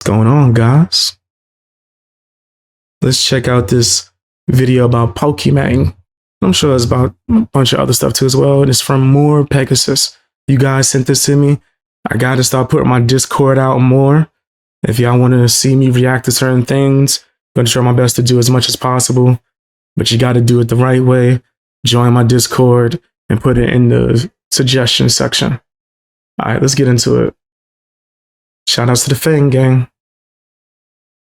What's going on, guys? Let's check out this video about Pokimane. I'm sure it's about a bunch of other stuff too as well. And it's from More Pegasus. You guys sent this to me. I gotta start putting my Discord out more. If y'all want to see me react to certain things, I'm gonna try my best to do as much as possible. But you gotta do it the right way. Join my Discord and put it in the suggestion section. All right, let's get into it. Shout outs to the Fang Gang.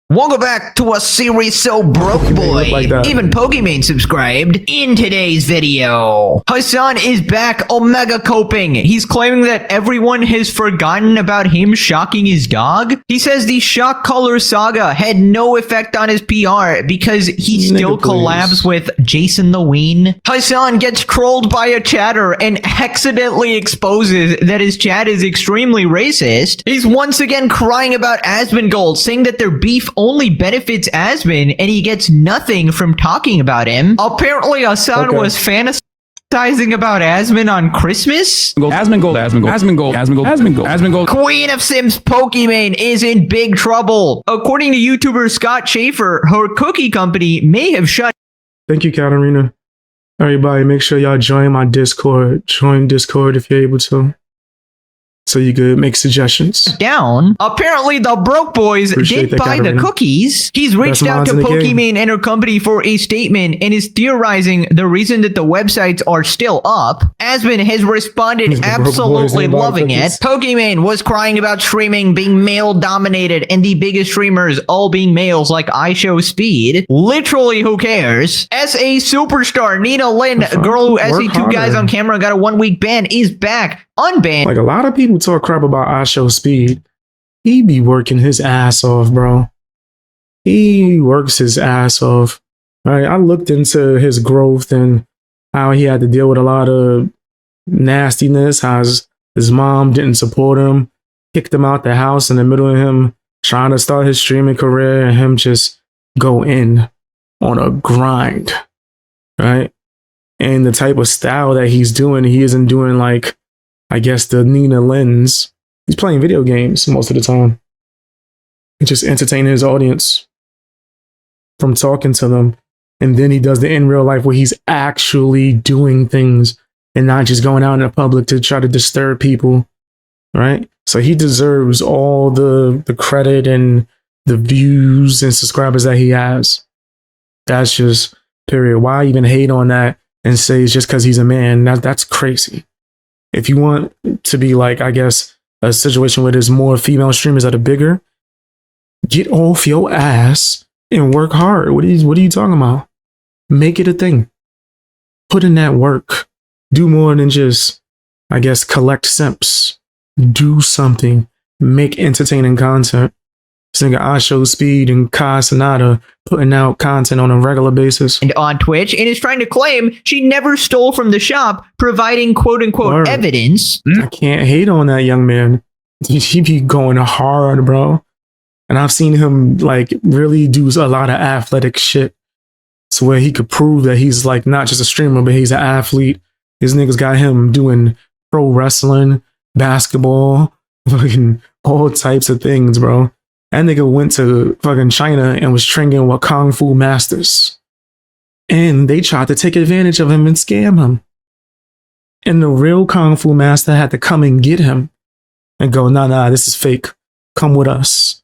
Welcome back to a series so broke, boy. Like even Pokimane subscribed. In today's video, Hassan is back Omega coping. He's claiming that everyone has forgotten about him shocking his dog. He says the shock color saga had no effect on his PR because he still collabs with Jason the Ween. Hassan gets trolled by a chatter and accidentally exposes that his chat is extremely racist. He's once again crying about Asmongold, saying that their beef only benefits Asmon and he gets nothing from talking about him. Apparently Hassan was fantasizing about Asmon on Christmas. Asmongold. Queen of Sims Pokimane is in big trouble. According to YouTuber Scott Schaefer, her cookie company may have shut. Thank you, Katarina. Everybody, make sure y'all join my Discord. Join Discord if you're able to, so you could make suggestions. Down. Apparently, the broke boys did buy the cookies. He's reached out to Pokimane and her company for a statement and is theorizing the reason that the websites are still up. Asmon has responded absolutely loving it. Pokimane was crying about streaming being male dominated and the biggest streamers all being males like iShowSpeed. Literally, who cares? SA superstar Nina Lynn, girl who SA two guys on camera got a 1-week ban, is back. Unbanned. Like, a lot of people talk crap about iShowSpeed. He be working his ass off, bro. He works his ass off. All right, I looked into his growth and how he had to deal with a lot of nastiness, how his mom didn't support him, kicked him out the house in the middle of him trying to start his streaming career, and him just go in on a grind, right? And the type of style that he's doing, he isn't doing like, I guess, the Nina Lynn's. He's playing video games most of the time. Just entertaining his audience from talking to them. And then he does the in real life where he's actually doing things and not just going out in the public to try to disturb people, right? So he deserves all the credit and the views and subscribers that he has. That's just period. Why even hate on that and say it's just because he's a man? That's crazy. If you want to be like, I guess, a situation where there's more female streamers that are bigger, get off your ass and work hard. What are you talking about? Make it a thing. Put in that work. Do more than just, I guess, collect simps. Do something. Make entertaining content. This nigga iShowSpeed and Kai Sonata putting out content on a regular basis. And on Twitch, and is trying to claim she never stole from the shop, providing quote-unquote evidence. I can't hate on that young man. He be going hard, bro. And I've seen him like really do a lot of athletic shit. So where he could prove that he's like not just a streamer, but he's an athlete. His niggas got him doing pro wrestling, basketball, fucking all types of things, bro. That nigga went to fucking China and was training with Kung Fu masters. And they tried to take advantage of him and scam him. And the real Kung Fu master had to come and get him and go, nah, this is fake. Come with us.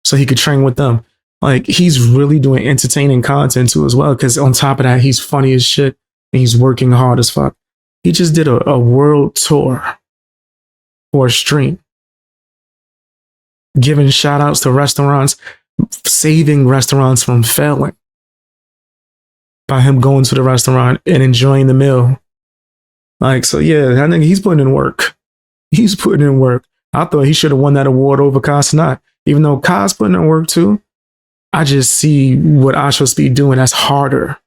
So he could train with them. Like, he's really doing entertaining content too as well, because on top of that, he's funny as shit and he's working hard as fuck. He just did a world tour for a stream, giving shout outs to restaurants, saving restaurants from failing by him going to the restaurant and enjoying the meal. Like, so yeah, that nigga, he's putting in work. He's putting in work. I thought he should have won that award over Kai Sonata. Even though Kai's putting in work too, I just see what iShowSpeed doing that's harder.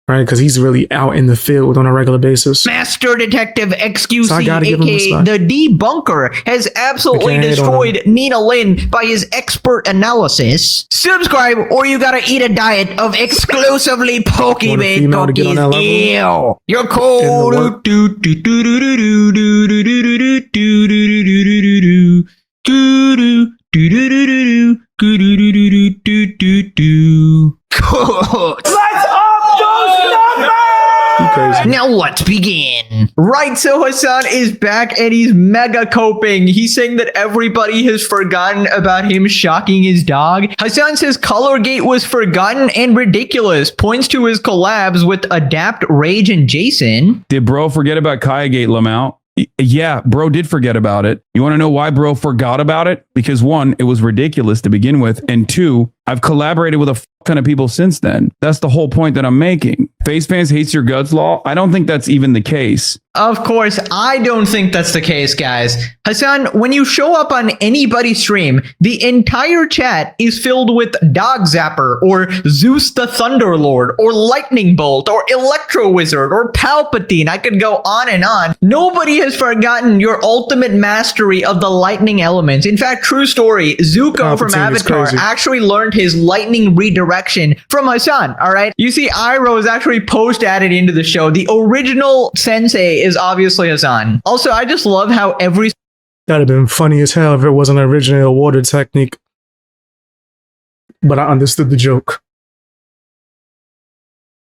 Right, because he's really out in the field on a regular basis. Master Detective XQC, so aka the Debunker, has absolutely destroyed Nina Lynn by his expert analysis. Subscribe or you gotta eat a diet of exclusively Pokimane cookies. Ew. You're cold. do do do do do do do do do do do. You crazy. Now let's begin. Right, so Hassan is back and he's mega coping. He's saying that everybody has forgotten about him shocking his dog. Hassan says Colorgate was forgotten and ridiculous. Points to his collabs with Adapt, Rage, and Jason. Did bro forget about Kayagate, Lamau? Yeah, bro did forget about it. You want to know why bro forgot about it? Because one, it was ridiculous to begin with. And two, I've collaborated with a ton of people since then. That's the whole point that I'm making. Face fans hates your guts law. I don't think that's even the case. Of course, I don't think that's the case, guys. Hassan, when you show up on anybody's stream, the entire chat is filled with Dog Zapper, or Zeus the Thunderlord, or Lightning Bolt, or Electro Wizard, or Palpatine. I could go on and on. Nobody has forgotten your ultimate mastery of the lightning elements. In fact, true story, Zuko from Palpatine is Avatar crazy. actually learned his lightning redirection from Hassan, all right? You see, Iroh is actually post-added into the show. The original sensei is obviously Hassan. Also, I just love how every That'd have been funny as hell if it wasn't originally a water technique. But I understood the joke.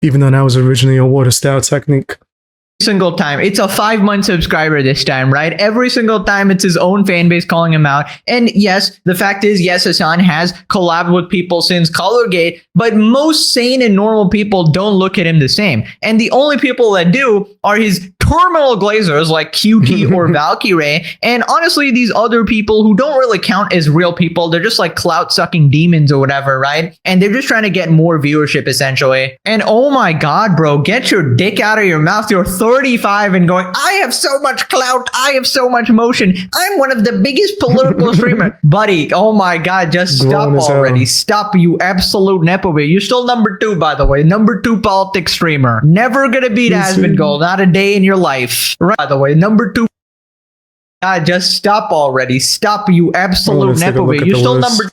Even though that was originally a water style technique. single time. It's a 5-month subscriber this time, right? Every single time it's his own fan base calling him out. And yes, the fact is, yes, Hassan has collabed with people since Colorgate, but most sane and normal people don't look at him the same. And the only people that do are his terminal glazers like QT or Valkyrie. And honestly, these other people who don't really count as real people, they're just like clout sucking demons or whatever, right? And they're just trying to get more viewership essentially. And oh my God, bro, get your dick out of your mouth. You're 35 and going, I have so much clout. I have so much motion. I'm one of the biggest political streamers. Buddy, oh my God, just stop Grown as hell. already. Stop, you absolute nepo baby. You're still number 2, by the way. Number 2 politics streamer. Never gonna beat Asmongold. Not a day in your life. Right, by the way, number 2. God, just stop already. Stop, you absolute Let's take a nepo look baby. at You're the still list. number.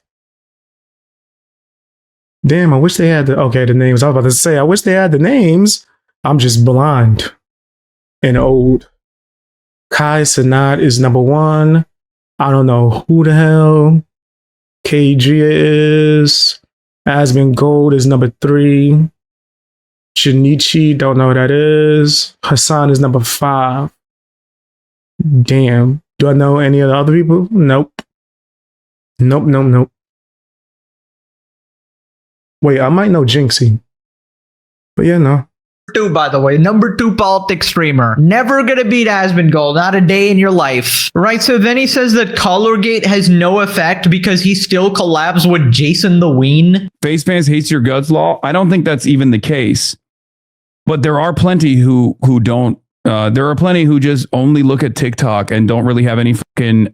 Damn, I wish they had the names. I was about to say, I wish they had the names. I'm just blind and old. Kai Sanat is number 1. I don't know who the hell KG is. Asmongold is number 3. Shinichi, don't know who that is. Hassan is number 5. Damn. Do I know any of the other people? Nope. Nope. Wait, I might know Jinxie. But yeah, no. 2, by the way, number 2 politics streamer. Never gonna beat Asmongold, not a day in your life. Right, so then he says that Colorgate has no effect because he still collabs with Jason the Ween. Face fans hates your guts law. I don't think that's even the case. But there are plenty who don't. There are plenty who just only look at TikTok and don't really have any fucking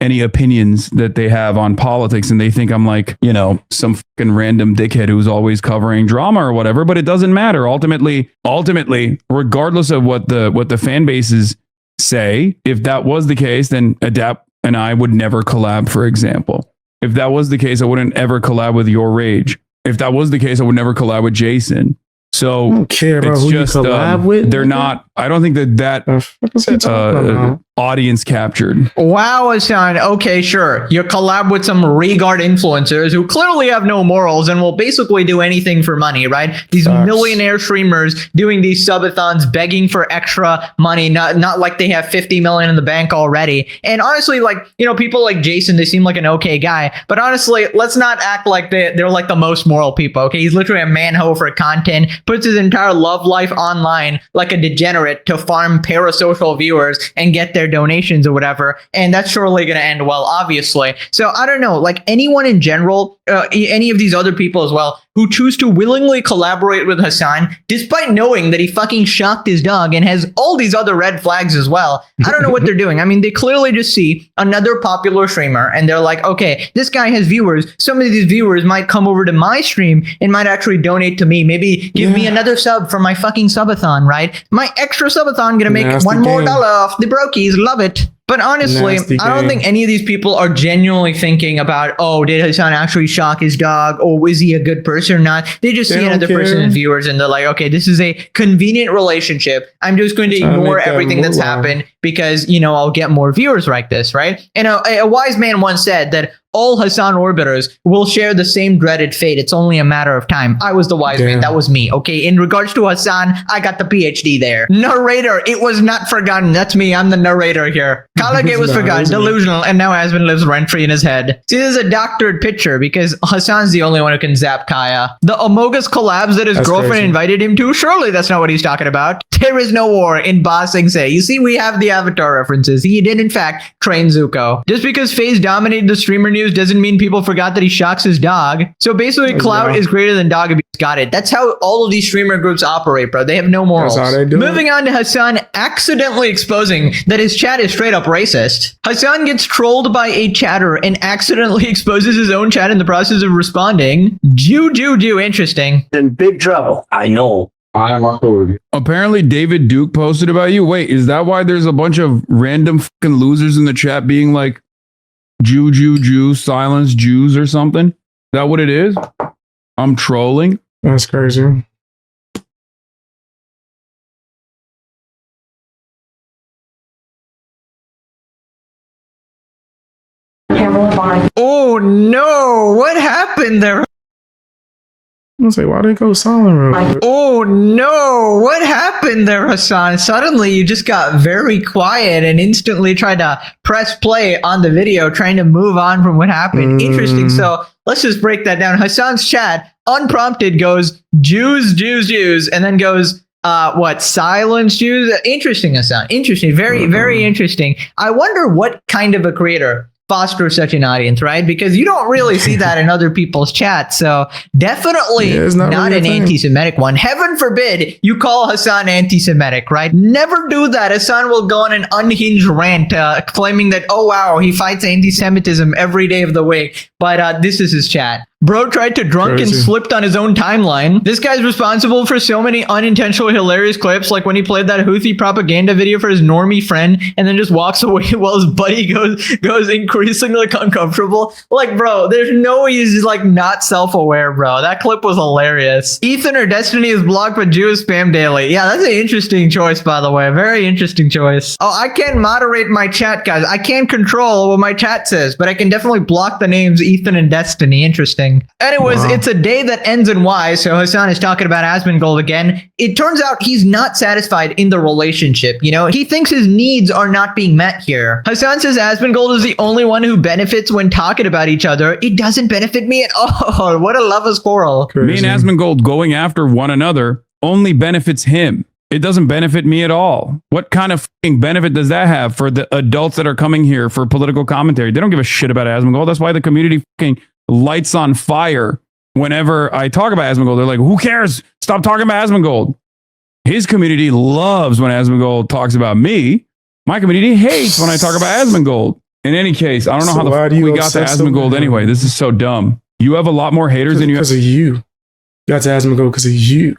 any opinions that they have on politics, and they think I'm like, you know, some fucking random dickhead who's always covering drama or whatever. But it doesn't matter. Ultimately, regardless of what the fan bases say, if that was the case, then Adapt and I would never collab. For example, if that was the case, I wouldn't ever collab with Your Rage. If that was the case, I would never collab with Jason. So I don't care about it's who just you collab with. they're not. I don't think that What's he talking about? audience captured. Wow, Hassan. Okay, sure. You collab with some regard influencers who clearly have no morals and will basically do anything for money, right? These Facts. millionaire streamers doing these subathons, begging for extra money, not like they have 50 million in the bank already. And honestly, like, you know, people like Jason, they seem like an okay guy. But honestly, let's not act like they're like the most moral people, okay? He's literally a manho for content, puts his entire love life online like a degenerate to farm parasocial viewers and get their donations or whatever, and that's surely going to end well, obviously. So I don't know, like anyone in general, any of these other people as well, who choose to willingly collaborate with Hassan, despite knowing that he fucking shocked his dog and has all these other red flags as well. I don't know what they're doing. I mean, they clearly just see another popular streamer and they're like, okay, this guy has viewers. Some of these viewers might come over to my stream and might actually donate to me. Maybe give me another sub for my fucking subathon, right? My extra subathon gonna make Nasty $1 more game. off the brokies. Love it. But honestly, Nasty I don't game. think any of these people are genuinely thinking about, oh, did Hassan actually shock his dog? Or is he a good person or not? They just They see don't another person care. as viewers and they're like, okay, this is a convenient relationship. I'm just going to Trying to ignore make that everything that's moolah. happened because, you know, I'll get more viewers like this, right? And a wise man once said that all Hassan orbiters will share the same dreaded fate. It's only a matter of time. I was the wise man. That was me. Okay. In regards to Hassan, I got the PhD there. Narrator, it was not forgotten. That's me. I'm the narrator here. Kalage was forgotten, delusional, and now Asmon lives rent-free in his head. See, this is a doctored picture because Hassan's the only one who can zap Kaya. The Amogus collabs that his girlfriend invited him to, surely that's not what he's talking about. There is no war in Ba Sing Se. You see, we have the Avatar references. He did, in fact, train Zuko. Just because FaZe dominated the streamer news doesn't mean people forgot that he shocks his dog. So basically, clout is greater than dog abuse. Got it. That's how all of these streamer groups operate, bro. They have no morals. That's how they do Moving on to Hassan accidentally exposing that his chat is straight up racist. Hassan gets trolled by a chatter and accidentally exposes his own chat in the process of responding. Interesting. In big trouble. I know. I'm authority. Apparently, David Duke posted about you. Wait, is that why there's a bunch of random fucking losers in the chat being like, Jew, silence Jews or something? Is that what it is? I'm trolling. That's crazy. Oh no, what happened there? I was like, why did it go silent real quick? Oh no, what happened there, Hassan? Suddenly you just got very quiet and instantly tried to press play on the video, trying to move on from what happened. Interesting. So let's just break that down. Hassan's chat, unprompted, goes Jews, and then goes silence Jews? Interesting, Hassan. Interesting. Very interesting. I wonder what kind of a creator fosters such an audience, right? Because you don't really see that in other people's chats. So definitely not really an anti-Semitic one. Heaven forbid you call Hassan anti-Semitic, right? Never do that. Hassan will go on an unhinged rant claiming that, oh wow, he fights anti-Semitism every day of the week. But this is his chat. Bro tried to drunk and slipped on his own timeline. This guy's responsible for so many unintentional hilarious clips, like when he played that Houthi propaganda video for his normie friend and then just walks away while his buddy goes increasingly uncomfortable. Like, bro, there's no way he's like not self-aware, bro. That clip was hilarious. Ethan or Destiny is blocked with Jewish spam daily. Yeah, that's an interesting choice, by the way. Very interesting choice. Oh, I can't moderate my chat, guys. I can't control what my chat says, but I can definitely block the names Ethan and Destiny. Interesting. Anyways, it's a day that ends in Y, so Hassan is talking about Asmongold again. It turns out he's not satisfied in the relationship, you know? He thinks his needs are not being met here. Hassan says Asmongold is the only one who benefits when talking about each other. It doesn't benefit me at all. What a lover's quarrel. Me and Asmongold going after one another only benefits him. It doesn't benefit me at all. What kind of fucking benefit does that have for the adults that are coming here for political commentary? They don't give a shit about Asmongold. That's why the community fucking lights on fire whenever I talk about Asmongold. They're like, who cares? Stop talking about Asmongold. His community loves when Asmongold talks about me. My community hates when I talk about Asmongold. In any case, I don't know how the fuck we got to Asmongold anyway. This is so dumb. You have a lot more haters than you have. Because of you. You got to Asmongold because of you.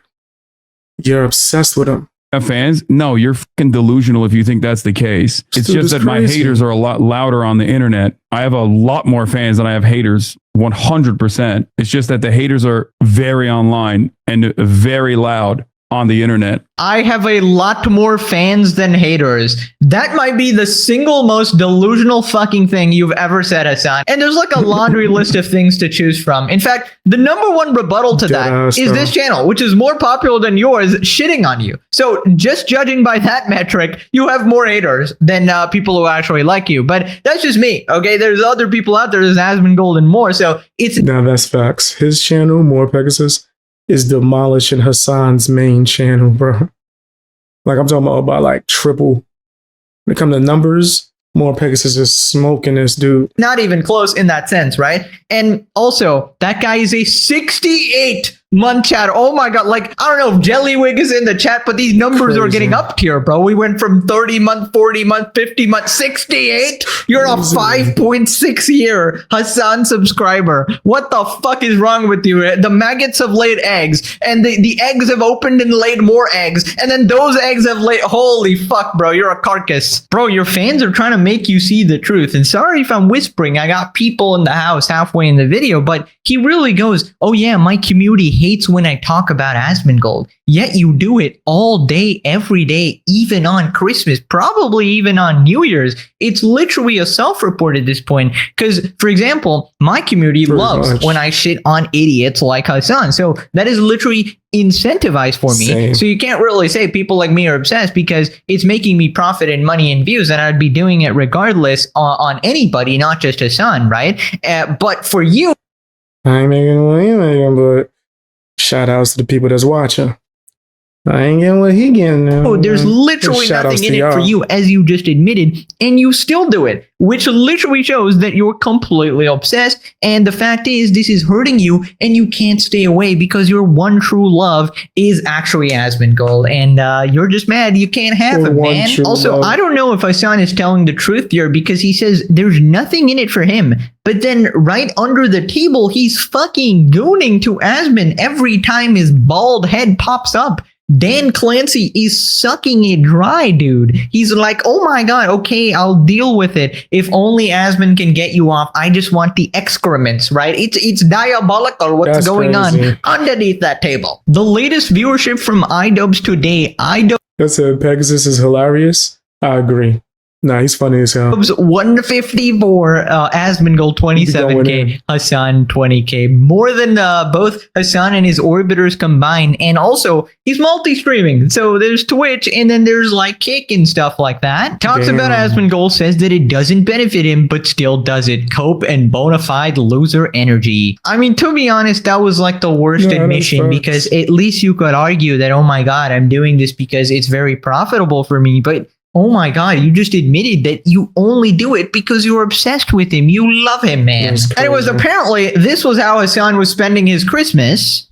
You're obsessed with him. Fans? No, you're fucking delusional if you think that's the case. It's just that my haters are a lot louder on the internet. I have a lot more fans than I have haters, 100%. It's just that the haters are very online and very loud on the internet. I have a lot more fans than haters. That might be the single most delusional fucking thing you've ever said, Hassan. And there's like a laundry list of things to choose from. In fact, the number one rebuttal to that is this channel, which is more popular than yours, shitting on you. So just judging by that metric, you have more haters than people who actually like you. But that's just me, okay? There's other people out there, there's Asmongold and more. So it's... Now that's facts. His channel, More Pegasus, is demolishing Hassan's main channel, bro. Like, I'm talking about like triple. When it comes to numbers, More Pegasus is smoking this dude. Not even close in that sense, right? And also, that guy is a 68-month chat. Oh my god, like, I don't know if Jellywig is in the chat, but these numbers are getting up tier, bro. We went from 30-month, 40-month, 50-month, 68. You're a 5.6 year Hassan subscriber. What the fuck is wrong with you? The maggots have laid eggs, and the eggs have opened and laid more eggs, and then those eggs have laid... Holy fuck, bro, you're a carcass. Bro, your fans are trying to make you see the truth, and sorry if I'm whispering. I got people in the house halfway in the video, but he really goes, oh yeah, my community hates when I talk about Asmongold, yet you do it all day, every day, even on Christmas, probably even on New Year's. It's literally a self-report at this point. Because, for example, my community loves when I shit on idiots like Hassan. So that is literally incentivized for me. Same. So you can't really say people like me are obsessed because it's making me profit in money and views, and I'd be doing it regardless on anybody, not just Hassan, right? But for you, I ain't making what he making, but shout outs to the people that's watching. I ain't getting what he getting now. oh, there's literally Shout outs nothing in to it for y'all. you, as you just admitted, and you still do it, which literally shows that you're completely obsessed. And the fact is, this is hurting you, and you can't stay away because your one true love is actually Asmongold, and you're just mad you can't have Your him, one man. true Also, love. I don't know if Hassan is telling the truth here because he says there's nothing in it for him. But then right under the table, he's fucking gooning to Asmon every time his bald head pops up. Dan Clancy is sucking it dry, dude. He's like, oh my god, okay, I'll deal with it. If only Asmon can get you off. I just want the excrements, right? It's diabolical what's That's going crazy. on underneath that table. The latest viewership from iDubbbz today, That said, Pegasus is hilarious. I agree. Nah, he's funny as hell. 154, Asmongold Going 27k, in. Hassan 20k, more than both Hassan and his orbiters combined. And also, he's multi-streaming. So there's Twitch, and then there's like Kick and stuff like that. Talks Damn. about Asmongold, says that it doesn't benefit him, but still does it. Cope and bona fide loser energy. I mean, to be honest, that was like the worst Yeah, that's admission facts. because at least you could argue that, oh my god, I'm doing this because it's very profitable for me. But oh my god, you just admitted that you only do it because you're obsessed with him. You love him, man. That's And it was crazy. apparently, this was how Hassan was spending his Christmas.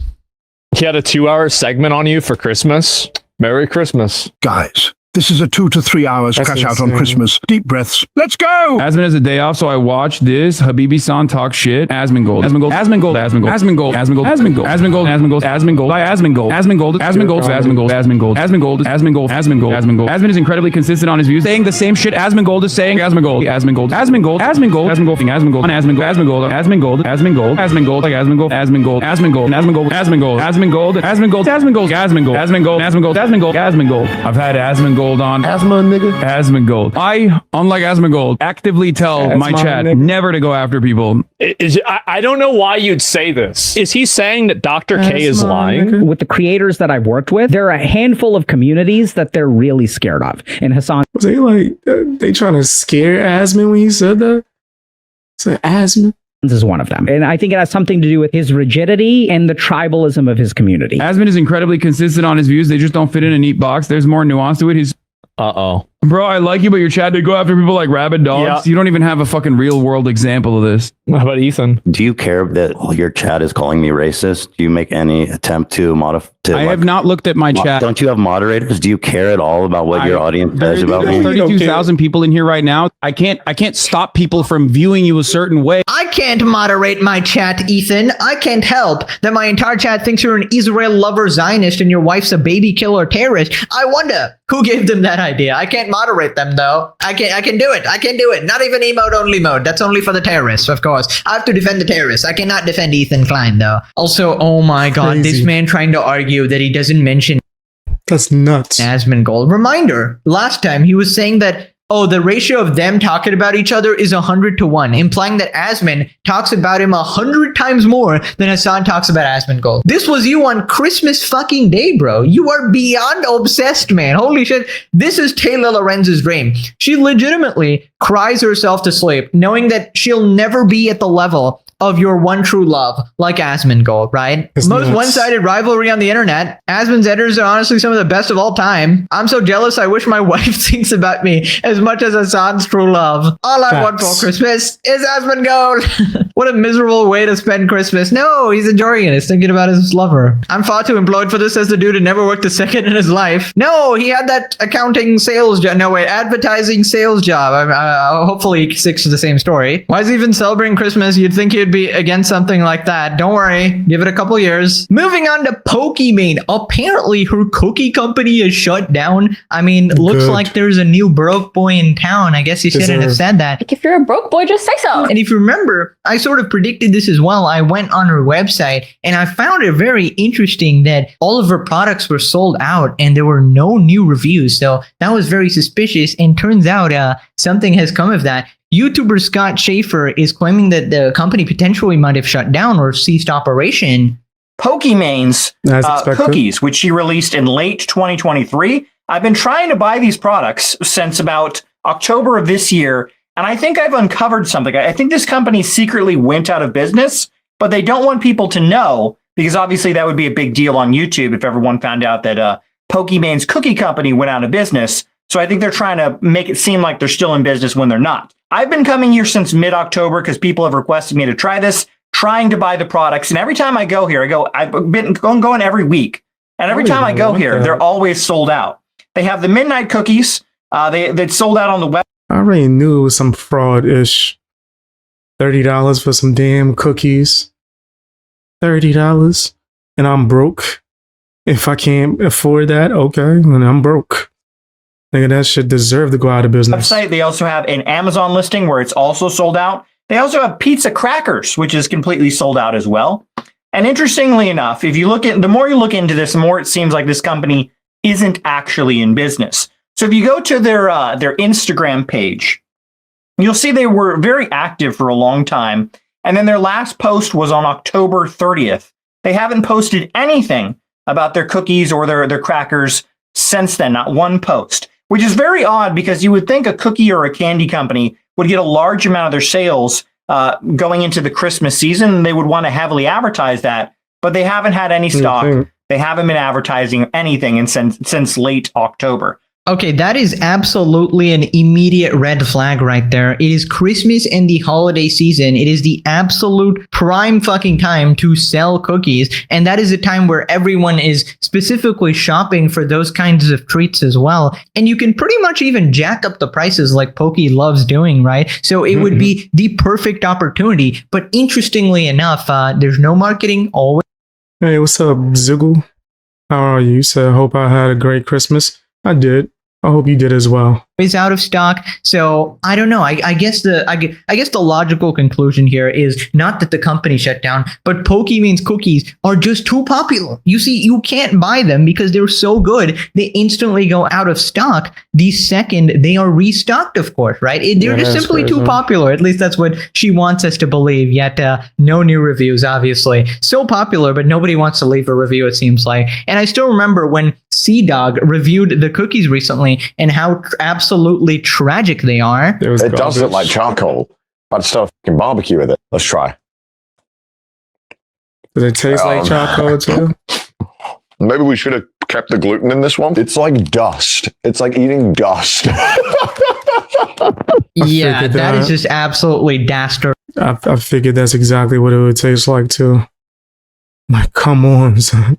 He had a 2-hour segment on you for Christmas. Merry Christmas. Guys, this is a 2 to 3 hours That's crash out on insane. Christmas. Deep breaths. Let's go! Asmon has a day off, so I watched this. Habibi-san talk shit. Asmongold. Asmongold. Asmongold. Asmongold. Asmongold. Asmongold. Asmongold. Asmongold. Asmongold. By Asmongold. Asmongold. Asmongold. Asmongold. Asmongold. Asmongold. Asmongold. Asmongold. Asmongold. Asmon is incredibly consistent on his views, saying the same shit Asmongold is saying. Asmongold. Asmongold. Asmongold. Asmongold. Asmongold. Asmongold. Asmongold. Asmongold. Asmongold. Asmongold. Like Asmongold. Asmongold. Asmongold. Asmongold. Asmongold. Asmongold. Asmongold. Asmongold. Asmongold. Asmongold. Asmongold. Asmongold. Asmongold. I've had Asmongold on. Nigga. Asmongold. I, unlike Asmongold, actively tell That's my my chat nigga. never to go after people. I don't know why you'd say this. Is he saying that Dr. K That's is my lying? nigga. With the creators that I've worked with, there are a handful of communities that they're really scared of. And Hassan Was they like, they trying to scare Asmon when he said that? Say Asmon? is one of them. And I think it has something to do with his rigidity and the tribalism of his community. Asmon is incredibly consistent on his views. They just don't fit in a neat box. There's more nuance to it. He's, Uh-oh. bro, I like you, but your chat did go after people like rabid dogs. Yeah. You don't even have a fucking real world example of this. How about Ethan? Do you care that your chat is calling me racist? Do you make any attempt to modify? I have not looked at my chat. Don't you have moderators? Do you care at all about what your audience says about There's me? 32,000 people in here right now. I can't stop people from viewing you a certain way. I can't moderate my chat, Ethan. I can't help that my entire chat thinks you're an Israel lover Zionist and your wife's a baby killer terrorist. I wonder who gave them that idea. I can't moderate them though. I can do it. I can do it. Not even emote only mode. That's only for the terrorists, of course. I have to defend the terrorists. I cannot defend Ethan Klein though. Also, oh my god, this Crazy. man trying to argue that he doesn't mention That's nuts. Asmongold. Reminder, last time he was saying that, oh, the ratio of them talking about each other is 100 to 1, implying that Asmon talks about him 100 times more than Hassan talks about Asmongold. This was you on Christmas fucking day, bro. You are beyond obsessed, man. Holy shit. This is Taylor Lorenz's dream. She legitimately cries herself to sleep, knowing that she'll never be at the level of your one true love, like Asmongold, right? It's Most nuts. one-sided rivalry on the internet. Asmon's editors are honestly some of the best of all time. I'm so jealous, I wish my wife thinks about me as much as Hassan's true love. All I want for Facts. Christmas is Asmongold. What a miserable way to spend Christmas. No, he's enjoying it. He's thinking about his lover. I'm far too employed for this, as the dude had never worked a second in his life. No, he had that accounting sales job. No, wait, advertising sales job. Hopefully he sticks to the same story. Why is he even celebrating Christmas? You'd think he'd be against something like that. Don't worry. Give it a couple years. Moving on to Pokimane. Apparently, her cookie company is shut down. I mean, looks Good. like there's a new broke boy in town. I guess you shouldn't have said that. Like, if you're a broke boy, just say so. And if you remember, I sort of predicted this as well. I went on her website and I found it very interesting that all of her products were sold out and there were no new reviews. So that was very suspicious. And turns out something has come of that. YouTuber Scott Schaefer is claiming that the company potentially might have shut down or ceased operation. Pokimane's cookies, which she released in late 2023. I've been trying to buy these products since about October of this year, and I think I've uncovered something. I think this company secretly went out of business, but they don't want people to know because obviously that would be a big deal on YouTube if everyone found out that Pokimane's cookie company went out of business. So I think they're trying to make it seem like they're still in business when they're not. I've been coming here since mid-October because people have requested me to try this, trying to buy the products. And every time I go here, I've been going every week. And every time I go here, they're always sold out. They have the midnight cookies. They sold out on the web. I already knew it was some fraud-ish. $30 for some damn cookies. $30. And I'm broke. If I can't afford that, okay, then I'm broke. Nigga, that shit deserve to go out of business. Website. They also have an Amazon listing where it's also sold out. They also have pizza crackers, which is completely sold out as well. And interestingly enough, if you look at the more you look into this, the more it seems like this company isn't actually in business. So if you go to their Instagram page, you'll see they were very active for a long time. And then their last post was on October 30th. They haven't posted anything about their cookies or their crackers since then, not one post. Which is very odd because you would think a cookie or a candy company would get a large amount of their sales going into the Christmas season. And they would want to heavily advertise that, but they haven't had any stock. They haven't been advertising anything since late October. Okay, that is absolutely an immediate red flag right there. It is Christmas and the holiday season. It is the absolute prime fucking time to sell cookies. And that is a time where everyone is specifically shopping for those kinds of treats as well. And you can pretty much even jack up the prices like Poki loves doing, right? So it would be the perfect opportunity. But interestingly enough, there's no marketing always. Hey, what's up, Ziggle? How are you? You said, hope I had a great Christmas. I did. I hope you did as well. Is out of stock. So I don't know. I guess the logical conclusion here is not that the company shut down, but Pokimane's cookies are just too popular. You see, you can't buy them because they're so good. They instantly go out of stock the second they are restocked, of course, right? They're just simply too popular. At least that's what she wants us to believe. Yet no new reviews, obviously. So popular, but nobody wants to leave a review, it seems like. And I still remember when Sea-Dog reviewed the cookies recently and how absolutely tragic they are. It does look like charcoal. I'd still fucking barbecue with it. Let's try. Do they taste like charcoal too? Maybe we should have kept the gluten in this one. It's like dust. It's like eating dust. Yeah, that is just absolutely dastardly. I figured that's exactly what it would taste like too. Like, come on, son.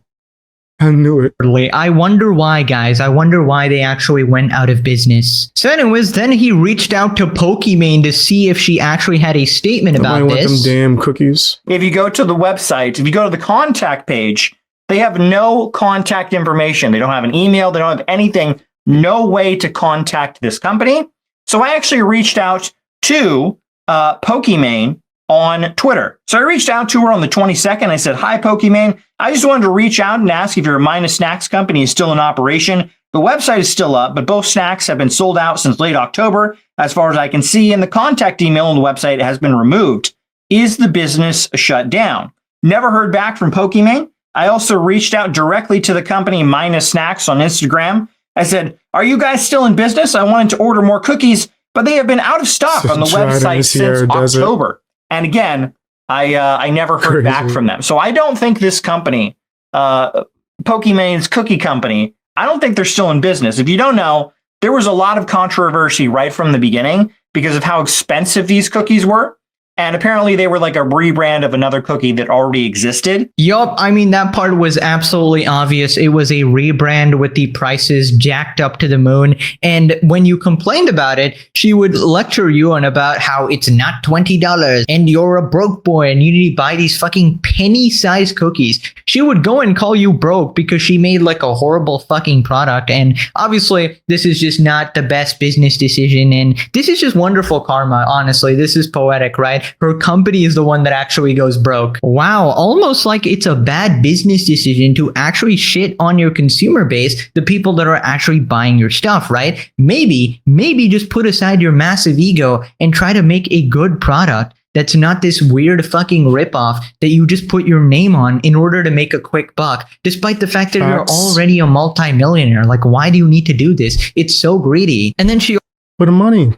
I knew it. I wonder why, guys. I wonder why they actually went out of business. So anyways, then he reached out to Pokimane to see if she actually had a statement about this. Want them damn cookies. If you go to the website, if you go to the contact page, they have no contact information. They don't have an email. They don't have anything. No way to contact this company. So I actually reached out to Pokimane on Twitter. So I reached out to her on the 22nd. I said, hi, Pokimane. I just wanted to reach out and ask if your Minus Snacks company is still in operation. The website is still up, but both snacks have been sold out since late October, as far as I can see, and the contact email on the website has been removed. Is the business shut down? Never heard back from Pokimane. I also reached out directly to the company Minus Snacks on Instagram. I said, are you guys still in business? I wanted to order more cookies, but they have been out of stock on the website since October. And again, I never heard back from them. So I don't think this company, Pokimane's cookie company, I don't think they're still in business. If you don't know, there was a lot of controversy right from the beginning because of how expensive these cookies were. And apparently they were like a rebrand of another cookie that already existed. Yup, I mean, that part was absolutely obvious. It was a rebrand with the prices jacked up to the moon. And when you complained about it, she would lecture you on about how it's not $20 and you're a broke boy and you need to buy these fucking penny-sized cookies. She would go and call you broke because she made like a horrible fucking product. And obviously, this is just not the best business decision. And this is just wonderful karma, honestly. This is poetic, right? Her company is the one that actually goes broke. Wow, almost like it's a bad business decision to actually shit on your consumer base, the people that are actually buying your stuff, right? Maybe just put aside your massive ego and try to make a good product that's not this weird fucking ripoff that you just put your name on in order to make a quick buck, despite the fact that you're already a multi-millionaire. Like, why do you need to do this? It's so greedy. And then she... For the money.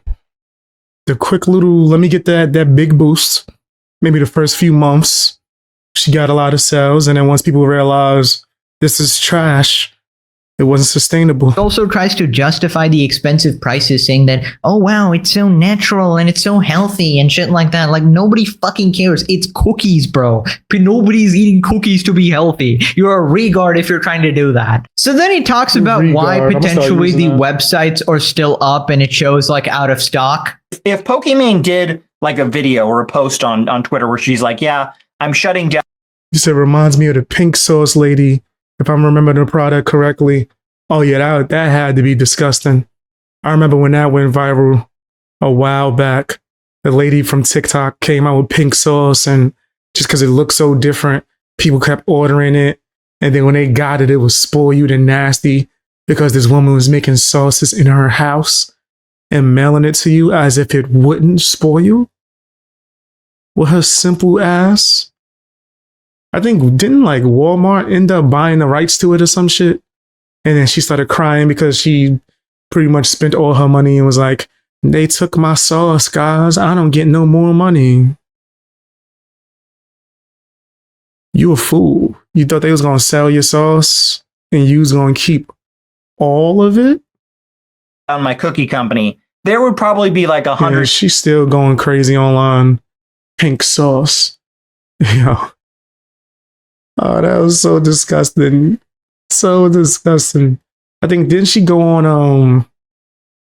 The quick little, let me get that big boost. Maybe the first few months, she got a lot of sales. And then once people realize this is trash, it wasn't sustainable. Also tries to justify the expensive prices, saying that, oh wow, it's so natural and it's so healthy and shit like that. Like, nobody fucking cares. It's cookies, bro. Nobody's eating cookies to be healthy. You're a regard if you're trying to do that. So then he talks about why potentially the websites are still up and it shows like out of stock. If Pokimane did like a video or a post on Twitter where she's like, yeah, I'm shutting down. You said reminds me of the pink sauce lady, if I'm remembering the product correctly. Oh yeah, that had to be disgusting. I remember when that went viral a while back. The lady from TikTok came out with pink sauce, and just because it looked so different, people kept ordering it. And then when they got it, it was spoiled and nasty because this woman was making sauces in her house and mailing it to you as if it wouldn't spoil you. With her simple ass. I think, didn't like Walmart end up buying the rights to it or some shit? And then she started crying because she pretty much spent all her money and was like, they took my sauce, guys. I don't get no more money. You a fool. You thought they was going to sell your sauce and you was going to keep all of it? On my cookie company, there would probably be like 100. Yeah, she's still going crazy online. Pink sauce. Yo. Oh, that was so disgusting. So disgusting. I think, didn't she go on,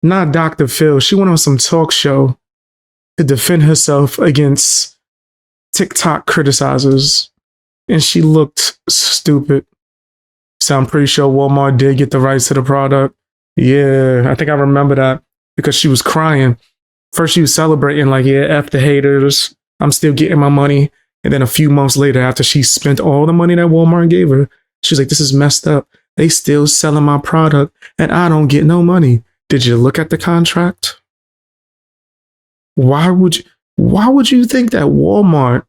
not Dr. Phil, she went on some talk show to defend herself against TikTok criticizers. And she looked stupid. So I'm pretty sure Walmart did get the rights to the product. Yeah, I think I remember that because she was crying. First, she was celebrating, like, yeah, F the haters. I'm still getting my money. And then a few months later, after she spent all the money that Walmart gave her, she was like, this is messed up. They still selling my product and I don't get no money. Did you look at the contract? Why would you think that Walmart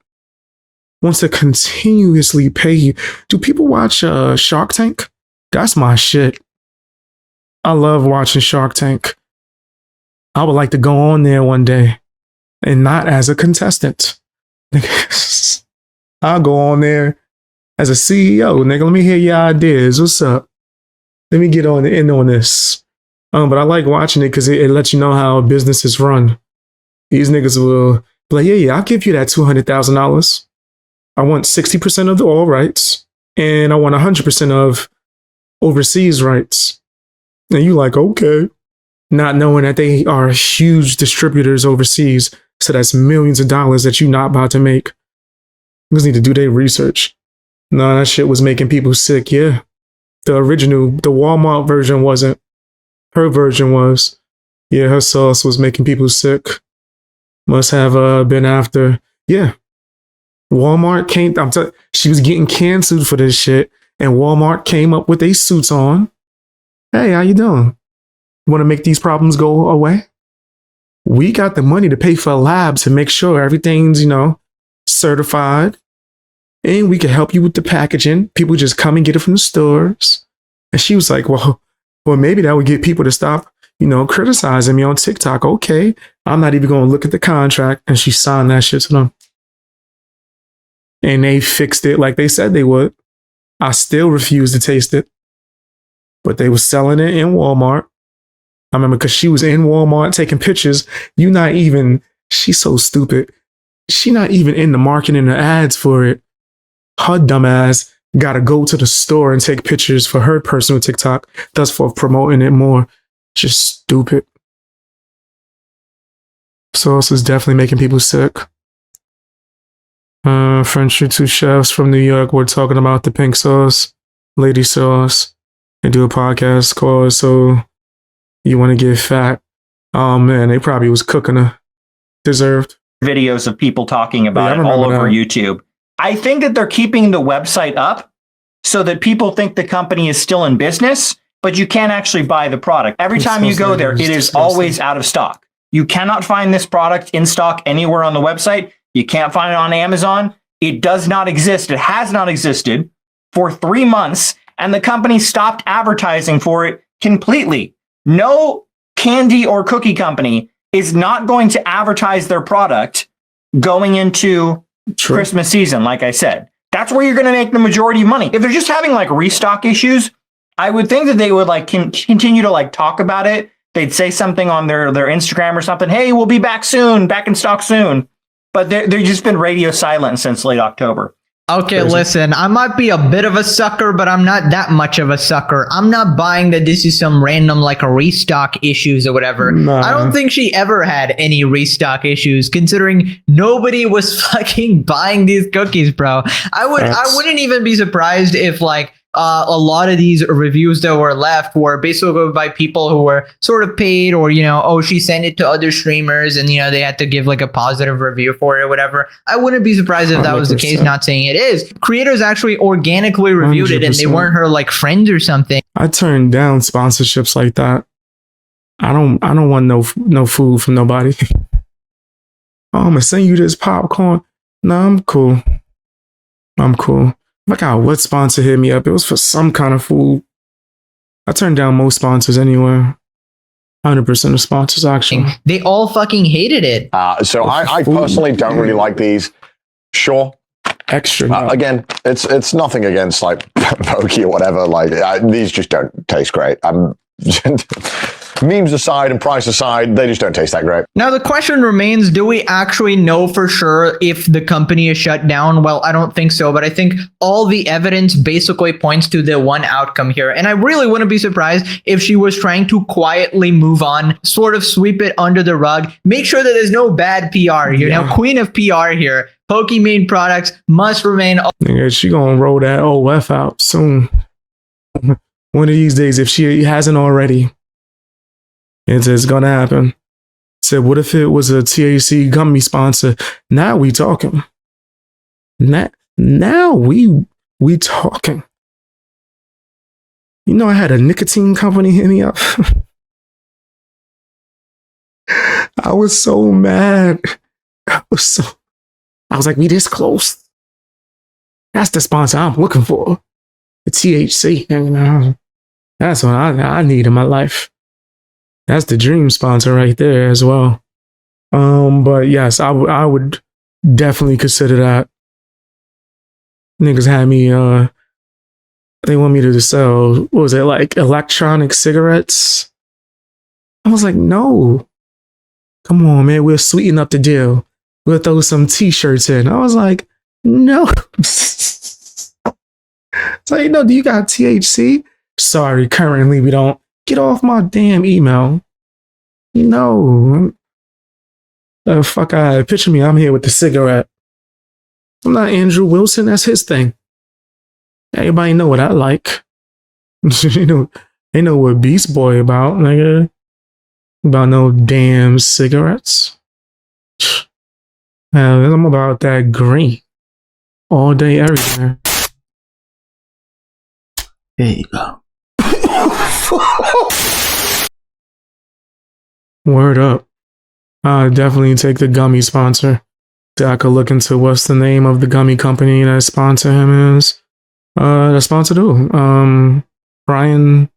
wants to continuously pay you? Do people watch Shark Tank? That's my shit. I love watching Shark Tank. I would like to go on there one day and not as a contestant. I'll go on there as a CEO, nigga. Let me hear your ideas. What's up? Let me get in on this. But I like watching it because it lets you know how a business is run. These niggas will be like, yeah, I'll give you that $200,000. I want 60% of the oil rights, and I want 100% of overseas rights. And you like, okay. Not knowing that they are huge distributors overseas. So that's millions of dollars that you're not about to make. You just need to do their research. No, that shit was making people sick, yeah. The Walmart version wasn't. Her version was. Yeah, her sauce was making people sick. Must have been after. Yeah. Walmart came, she was getting canceled for this shit. And Walmart came up with their suits on. Hey, how you doing? Want to make these problems go away? We got the money to pay for a lab to make sure everything's, certified. And we can help you with the packaging. People just come and get it from the stores. And she was like, well, maybe that would get people to stop, criticizing me on TikTok. Okay, I'm not even going to look at the contract. And she signed that shit to them. And they fixed it like they said they would. I still refuse to taste it. But they were selling it in Walmart. I remember because she was in Walmart taking pictures. She's so stupid. She not even in the marketing or ads for it. Her dumb ass gotta go to the store and take pictures for her personal TikTok, thus for promoting it more. Just stupid. Sauce is definitely making people sick. French two chefs from New York were talking about the pink sauce, lady sauce. They do a podcast called So You Want to Get Fat. Oh man, they probably was cooking a deserved. Videos of people talking about Yeah, it I all remember over that. YouTube. I think that they're keeping the website up so that people think the company is still in business, but you can't actually buy the product. Every It's time you so go there, it serious. is Disgusting. always out of stock. You cannot find this product in stock anywhere on the website. You can't find it on Amazon. It does not exist. It has not existed for 3 months, and the company stopped advertising for it completely. No candy or cookie company is not going to advertise their product going into True. Christmas season, like I said. That's where you're going to make the majority of money. If they're just having like restock issues, I would think that they would like continue to like talk about it. They'd say something on their Instagram or something. Hey, we'll be back soon, back in stock soon. But they've just been radio silent since late October. Okay, Crazy. listen, I might be a bit of a sucker, but I'm not that much of a sucker. I'm not buying that this is some random like restock issues or whatever. Nah. I don't think she ever had any restock issues, considering nobody was fucking buying these cookies, bro. I wouldn't even be surprised if like a lot of these reviews that were left were basically by people who were sort of paid, or she sent it to other streamers and they had to give like a positive review for it or whatever. I wouldn't be surprised if that was the case. 100%. Not saying it is. Creators actually organically reviewed it and they 100%. weren't her like friends or something. I turn down sponsorships like that. I don't want no food from nobody. Oh, I'm gonna send you this popcorn. No, I'm cool. Look how what sponsor hit me up. It was for some kind of food. I turned down most sponsors anyway. 100% of sponsors actually. They all fucking hated it. So I personally don't really like these. Sure. Extra. no. Again, it's nothing against like Pokey or whatever. Like these just don't taste great. Memes aside and price aside, they just don't taste that great. Now the question remains, do we actually know for sure if the company is shut down? Well, I don't think so, but I think all the evidence basically points to the one outcome here. And I really wouldn't be surprised if she was trying to quietly move on, sort of sweep it under the rug, make sure that there's no bad PR here. Yeah. Now, queen of PR here, Pokimane products must remain. Nigga, she gonna roll that OF out soon. One of these days, if she hasn't already. It's gonna happen. Said, what if it was a THC gummy sponsor? Now we talking. Now we talking. You know, I had a nicotine company hit me up. I was so mad. I was like, we this close. That's the sponsor I'm looking for. The THC. That's what I need in my life. That's the dream sponsor right there as well. But yes, I would definitely consider that. Niggas had me, they want me to sell, what was it, like electronic cigarettes? I was like, no. Come on, man, we'll sweeten up the deal. We'll throw some t-shirts in. I was like, no. So, do you got THC? Sorry, currently we don't. Get off my damn email. No. Fuck, picture me. I'm here with the cigarette. I'm not Andrew Wilson. That's his thing. Everybody know what I like. They know what Beast Boy about, nigga. About no damn cigarettes. I'm about that green. All day, everywhere. There you go. Word up. I definitely take the gummy sponsor. So I could look into what's the name of the gummy company that sponsor him is. The sponsor do. Brian,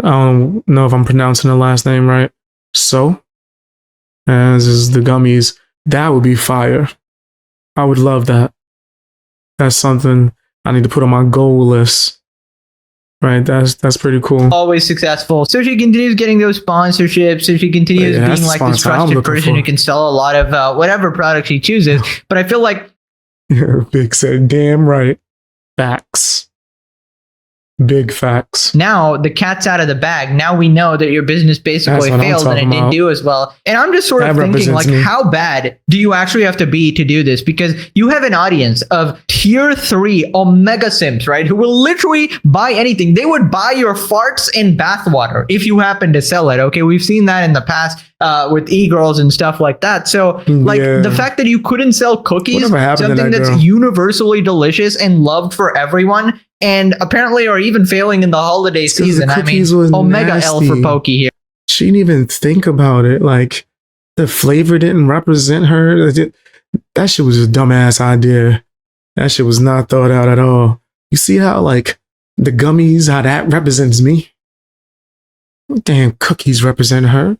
I don't know if I'm pronouncing the last name right. So, as is the gummies, that would be fire. I would love that. That's something I need to put on my goal list. Right, that's pretty cool. Always successful. So she continues getting those sponsorships. So she continues Yeah, that's being like this the sponsor I'm trusted looking person for. who can sell a lot of whatever product she chooses. But I feel like Big said, damn right. Facts. Big facts. now the cat's out of the bag. Now we know that your business basically That's what I'm failed and it talking didn't about. do as well. And I'm just sort of That thinking, represents like, me. how bad do you actually have to be to do this? Because you have an audience of tier 3 omega simps, right? Who will literally buy anything. They would buy your farts and bathwater if you happen to sell it. Okay, we've seen that in the past with e-girls and stuff like that. So, like, Yeah. the fact that you couldn't sell cookies, Whatever happened to something that that's girl? universally delicious and loved for everyone, and apparently are even failing in the holiday 'Cause the season. I mean, cookies was Omega L for nasty. Pokey here. She didn't even think about it. Like, the flavor didn't represent her. That shit was a dumbass idea. That shit was not thought out at all. You see how, like, the gummies, how that represents me? Damn, cookies represent her.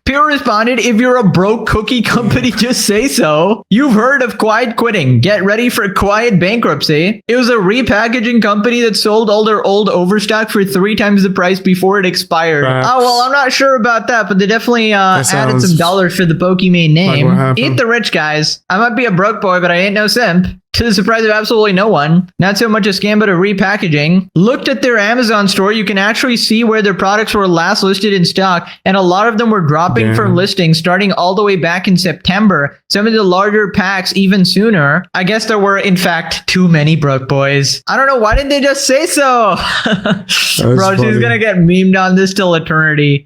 Pierre responded, if you're a broke cookie company, just say so. You've heard of quiet quitting. Get ready for quiet bankruptcy. It was a repackaging company that sold all their old overstock for 3 times the price before it expired. Facts. Oh, well, I'm not sure about that, but they definitely added sounds some dollars for the Pokimane name. what happened. Eat the rich, guys. I might be a broke boy, but I ain't no simp. To the surprise of absolutely no one. Not so much a scam, but a repackaging. Looked at their Amazon store. You can actually see where their products were last listed in stock, and a lot of them were dropping Damn. from listings starting all the way back in September. Some of the larger packs even sooner. I guess there were, in fact, too many broke boys. I don't know. Why didn't they just say so? Bro, she's funny. gonna get memed on this till eternity.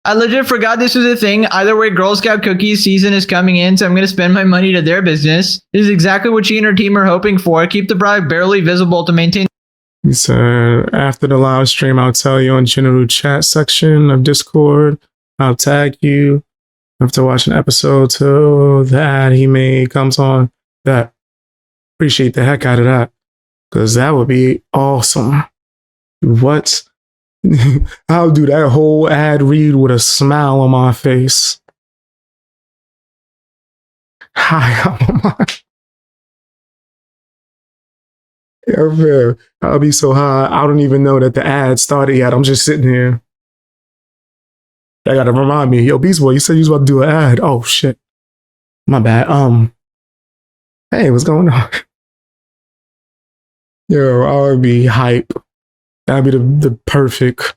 I legit forgot this was a thing. Either way, Girl Scout cookies season is coming in, so I'm going to spend my money to their business. This is exactly what she and her team are hoping for. Keep the product barely visible to maintain. He said, after the live stream, I'll tell you on general chat section of Discord. I'll tag you. After watching episode 2 that he made comes on, that appreciate the heck out of that. Because that would be awesome. What? I'll do that whole ad read with a smile on my face. Hi, I'm on my... Yeah, man. I'll be so high. I don't even know that the ad started yet. I'm just sitting here. That gotta remind me. Yo, Beast Boy, you said you was about to do an ad. Oh shit. My bad. Hey, what's going on? Yo, I would be hype. That'd be the perfect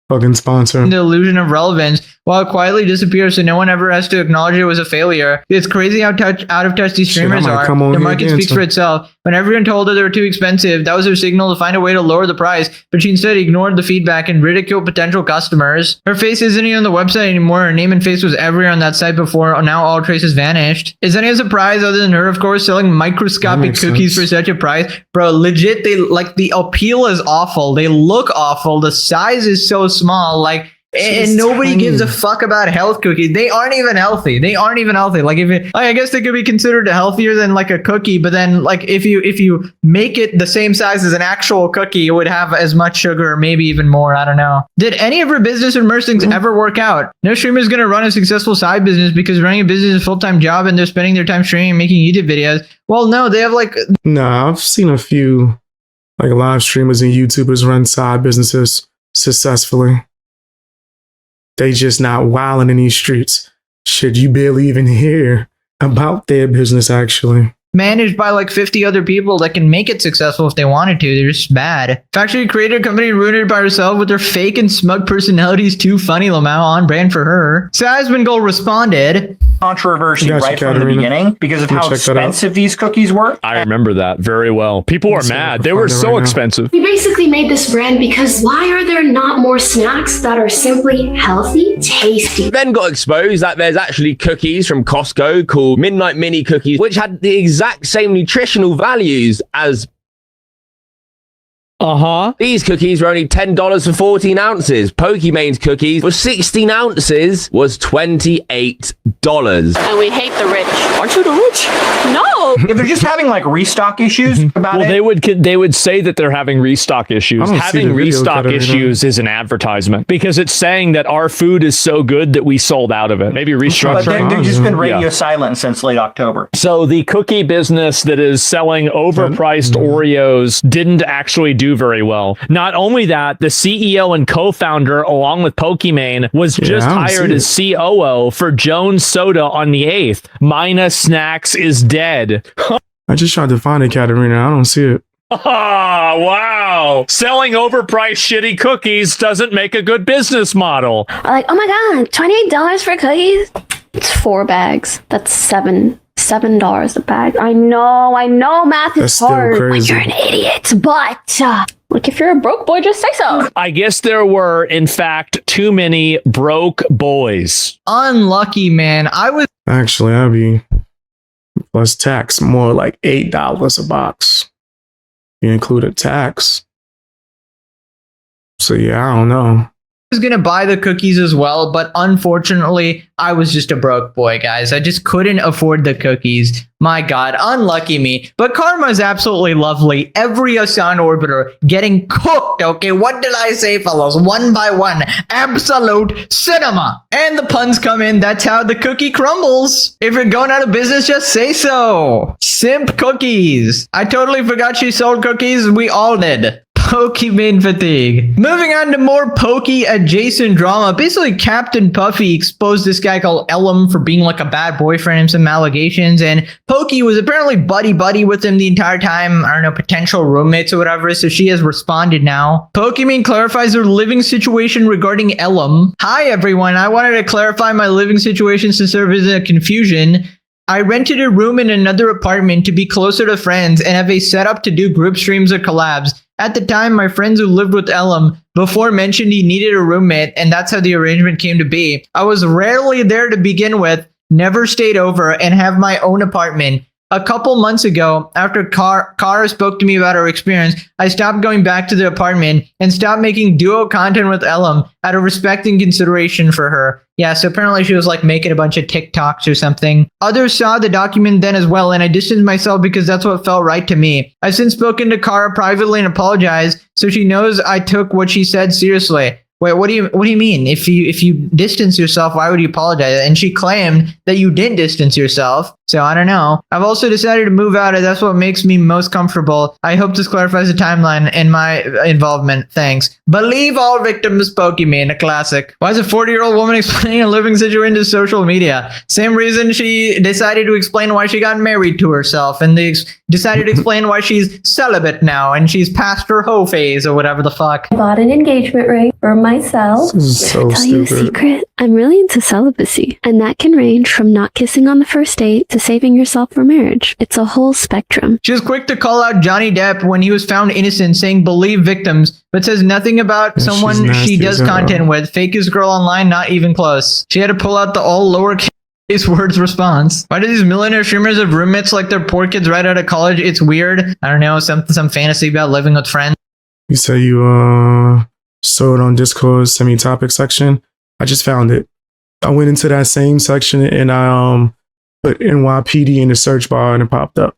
fucking sponsor. The illusion of relevance while it quietly disappears so no one ever has to acknowledge it was a failure. It's crazy how out of touch these Shit, I streamers might are. come on The here market again, speaks so- for itself. When everyone told her they were too expensive, that was her signal to find a way to lower the price, but she instead ignored the feedback and ridiculed potential customers. Her face isn't even on the website anymore. Her name and face was everywhere on that site before. Now all traces vanished. Is any surprise other than her, of course, selling microscopic makes cookies sense. for such a price? Bro, legit, they like the appeal is awful. They look awful. The size is so small. Like, and She's nobody tiny. gives a fuck about health cookies. They aren't even healthy. Like if it, I guess they could be considered healthier than like a cookie, but then like if you make it the same size as an actual cookie, it would have as much sugar or maybe even more. I don't know. Did any of her business or merch things ever work out? No streamer is gonna run a successful side business because running a business is a full-time job and they're spending their time streaming and making YouTube videos. Well, no, they have like Nah, I've seen a few like live streamers and YouTubers run side businesses successfully. They just not wilding in these streets. Shit, you barely even hear about their business actually. managed by like 50 other people that can make it successful if they wanted to. They're just bad. In fact, she created a company and ruined it by herself with her fake and smug personalities. Too funny, Lamau, on brand for her. Sasmingol responded. Controversy Gotcha, right from the Katarina. beginning because of Let me how check that out. expensive these cookies were. I remember that very well. People were Let's see if I mad. can They were find it so right now. expensive. We basically made this brand because why are there not more snacks that are simply healthy, tasty? Then got exposed that there's actually cookies from Costco called Midnight Mini Cookies, which had the exact same nutritional values as these cookies were only $10 for 14 ounces. Pokimane's cookies for 16 ounces was $28. And we hate the rich. Aren't you the rich? No. If they're just having like restock issues about Well, it, they would say that they're having restock issues. I don't see Having the video restock Katarina. issues is an advertisement because it's saying that our food is so good that we sold out of it. Maybe but restructuring. they've just been radio Yeah. silent since late October. So the cookie business that is selling overpriced Oreos didn't actually do do very well. Not only that, the CEO and co-founder, along with Pokimane, was just hired as COO for Jones Soda on the 8th. Mina Snacks is dead. I just tried to find it, Katarina. I don't see it. Ah, wow. Selling overpriced shitty cookies doesn't make a good business model. Like, oh my God, $28 for cookies? It's 4 bags. That's $7 a bag. I know math is hard. Like, you're an idiot. But, like, if you're a broke boy, just say so. I guess there were, in fact, too many broke boys. Unlucky, man. Actually, I'd be plus tax, more like $8 a box. You include a tax. So yeah, I don't know. Was gonna buy the cookies as well, but unfortunately I was just a broke boy, guys. I just couldn't afford the cookies. My God, unlucky me. But karma is absolutely lovely. Every Asan orbiter getting cooked. Okay, what did I say, fellows? One by one, absolute cinema. And the puns come in. That's how the cookie crumbles. If you're going out of business, just say so. Simp cookies. I totally forgot she sold cookies. We all did. Pokimane fatigue. Moving on to more Poki adjacent drama. Basically, Captain Puffy exposed this guy called Elam for being like a bad boyfriend and some allegations. And Poki was apparently buddy with him the entire time. I don't know, potential roommates or whatever. So she has responded now. Pokimane clarifies her living situation regarding Elam. Hi, everyone. I wanted to clarify my living situation since there was a confusion. I rented a room in another apartment to be closer to friends and have a setup to do group streams or collabs. At the time, my friends who lived with Elam before mentioned he needed a roommate, and that's how the arrangement came to be. I was rarely there to begin with, never stayed over, and have my own apartment. A couple months ago, after Kara spoke to me about her experience, I stopped going back to the apartment and stopped making duo content with Elam out of respect and consideration for her. Yeah, so apparently she was like making a bunch of TikToks or something. Others saw the document then as well, and I distanced myself because that's what felt right to me. I've since spoken to Kara privately and apologized, so she knows I took what she said seriously. Wait, what do you mean? If you distance yourself, why would you apologize? And she claimed that you didn't distance yourself. So I don't know. I've also decided to move out, and that's what makes me most comfortable. I hope this clarifies the timeline and my involvement. Thanks. Believe all victims, Pokimane, a classic. Why is a 40-year-old woman explaining a living situation to social media? Same reason she decided to explain why she got married to herself, and they decided to explain why she's celibate now and she's past her hoe phase or whatever the fuck. I bought an engagement ring for myself. This is so Tell you a stupid. secret. I'm really into celibacy, and that can range from not kissing on the first date to saving yourself for marriage. It's a whole spectrum. She was quick to call out Johnny Depp when he was found innocent, saying believe victims, but says nothing about Yeah, someone she's nasty she does as hell. content with. Fakest girl online, not even close. She had to pull out the all lowercase words response. Why do these millionaire streamers have roommates like they're poor kids right out of college? It's weird. I don't know, some fantasy about living with friends. You say you saw it on Discord's semi-topic section. I just found it. I went into that same section and I put NYPD in the search bar and it popped up.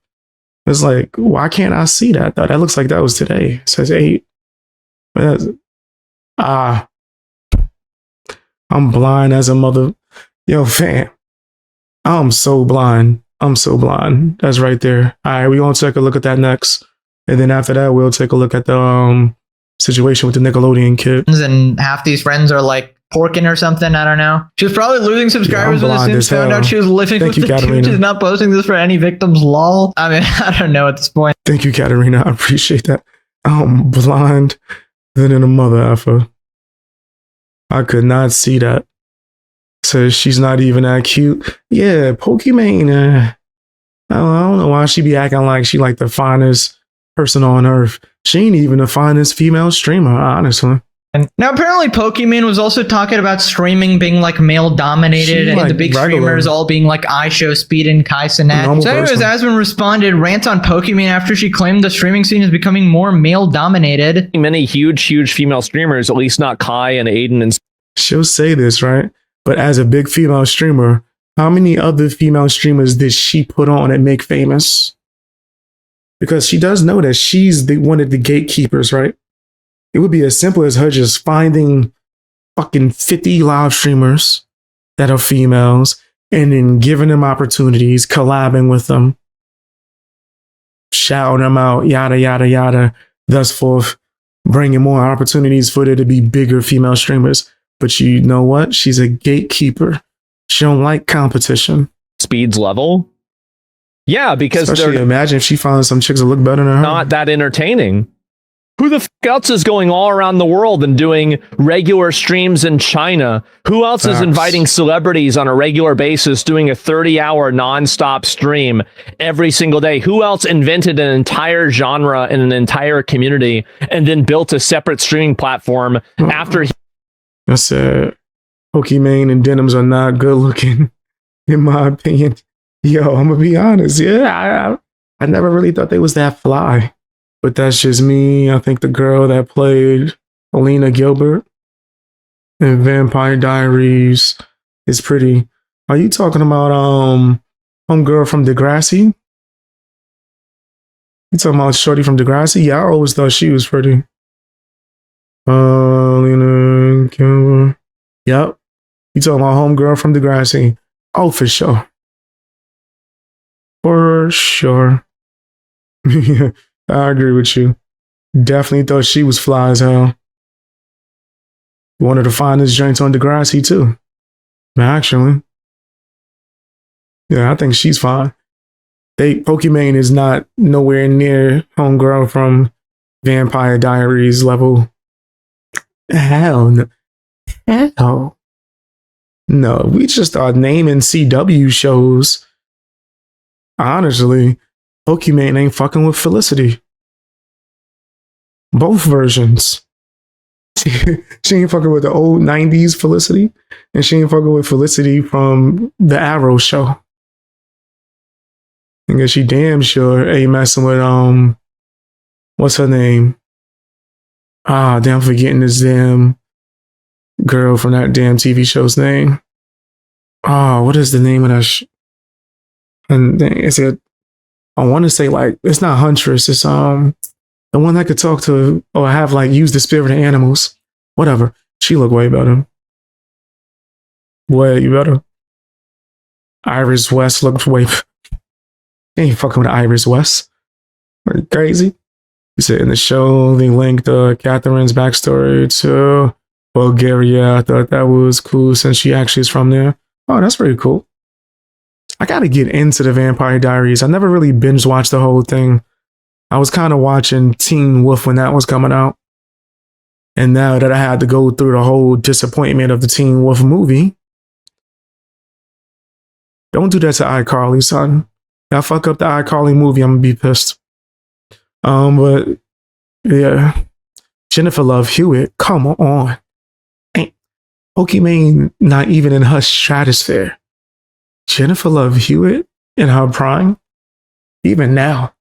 It's like, why can't I see that though? That looks like that was today. It says 8. I'm blind as a mother. Yo, fam. I'm so blind. That's right there. All right, we're gonna take a look at that next. And then after that, we'll take a look at the situation with the Nickelodeon kid. And half these friends are like porking or something. I don't know. She was probably losing subscribers when the blind Sims as found hell. out she was living Thank with you, the dude. Katarina. She's not posting this for any victims, lol. I mean, I don't know at this point. Thank you, Katarina. I appreciate that. I'm blind than a mother effer. I could not see that. Says she's not even that cute. Yeah, Pokimane. I don't know why she be acting like she like the finest person on earth. She ain't even the finest female streamer, honestly. Now, apparently, Pokimane was also talking about streaming being like male dominated, She, and like, the big regular. streamers all being like iShow Speed and Kai Cenat. Normal So, anyways, person. Asmon responded, rant on Pokimane after she claimed the streaming scene is becoming more male dominated. Many huge female streamers, at least not Kai and Aiden and She'll say this, right? But as a big female streamer, how many other female streamers did she put on and make famous? Because she does know that she's one of the gatekeepers, right? It would be as simple as her just finding fucking 50 live streamers that are females and then giving them opportunities, collabing with them, shouting them out, yada, yada, yada, thus forth. bringing more opportunities for there to be bigger female streamers. But you know what? She's a gatekeeper. She don't like competition. Speed's level? Yeah, because especially they're imagine if she finds some chicks that look better than her. Not that entertaining. Who the fuck else is going all around the world and doing regular streams in China? Who else is inviting celebrities on a regular basis, doing a 30-hour nonstop stream every single day? Who else invented an entire genre and an entire community and then built a separate streaming platform after? I said, Pokimane and Denims are not good looking, in my opinion. Yo, I'm gonna be honest. Yeah, I never really thought they was that fly. But that's just me. I think the girl that played Alina Gilbert in Vampire Diaries is pretty. Are you talking about homegirl from Degrassi? You talking about Shorty from Degrassi? Yeah, I always thought she was pretty. Alina Gilbert. Yep. You talking about homegirl from Degrassi? Oh, for sure. For sure. Yeah. I agree with you. Definitely thought she was fly as hell. One of the finest joints on Degrassi too. Actually. Yeah, I think she's fine. Pokimane is not nowhere near homegirl from Vampire Diaries level. Hell no. Hell. No, we just start naming CW shows. Honestly, Pokimane ain't fucking with Felicity. Both versions. She ain't fucking with the old 90s Felicity, and she ain't fucking with Felicity from the Arrow show. I guess she damn sure ain't messing with what's her name? Damn, I'm forgetting this damn girl from that damn TV show's name. What is the name of that and is it, I want to say like, it's not Huntress, it's the one that could talk to or have like use the spirit of animals. Whatever. She look way better. Way better. Iris West looked way ain't fucking with Iris West. Are you crazy? You said in the show they linked Catherine's backstory to Bulgaria. I thought that was cool since she actually is from there. Oh, that's pretty cool. I gotta get into the Vampire Diaries. I never really binge watched the whole thing. I was kind of watching Teen Wolf when that was coming out. And now that I had to go through the whole disappointment of the Teen Wolf movie, don't do that to iCarly, son. If I fuck up the iCarly movie, I'm gonna be pissed. But yeah, Jennifer Love Hewitt, come on. Ain't Pokimane not even in her stratosphere. Jennifer Love Hewitt in her prime, even now,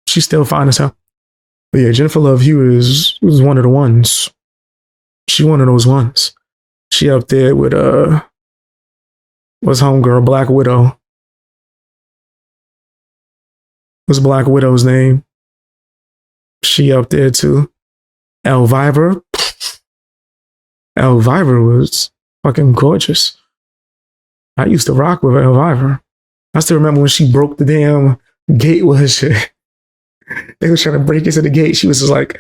she's still fine as hell. But yeah, Jennifer Love Hewitt was one of the ones. She one of those ones. She up there with what's homegirl, Black Widow. What's Black Widow's name? She up there too. Elvira. Elvira was fucking gorgeous. I used to rock with Elvira. I still remember when she broke the damn gate with her shit. They was trying to break into the gate. She was just like,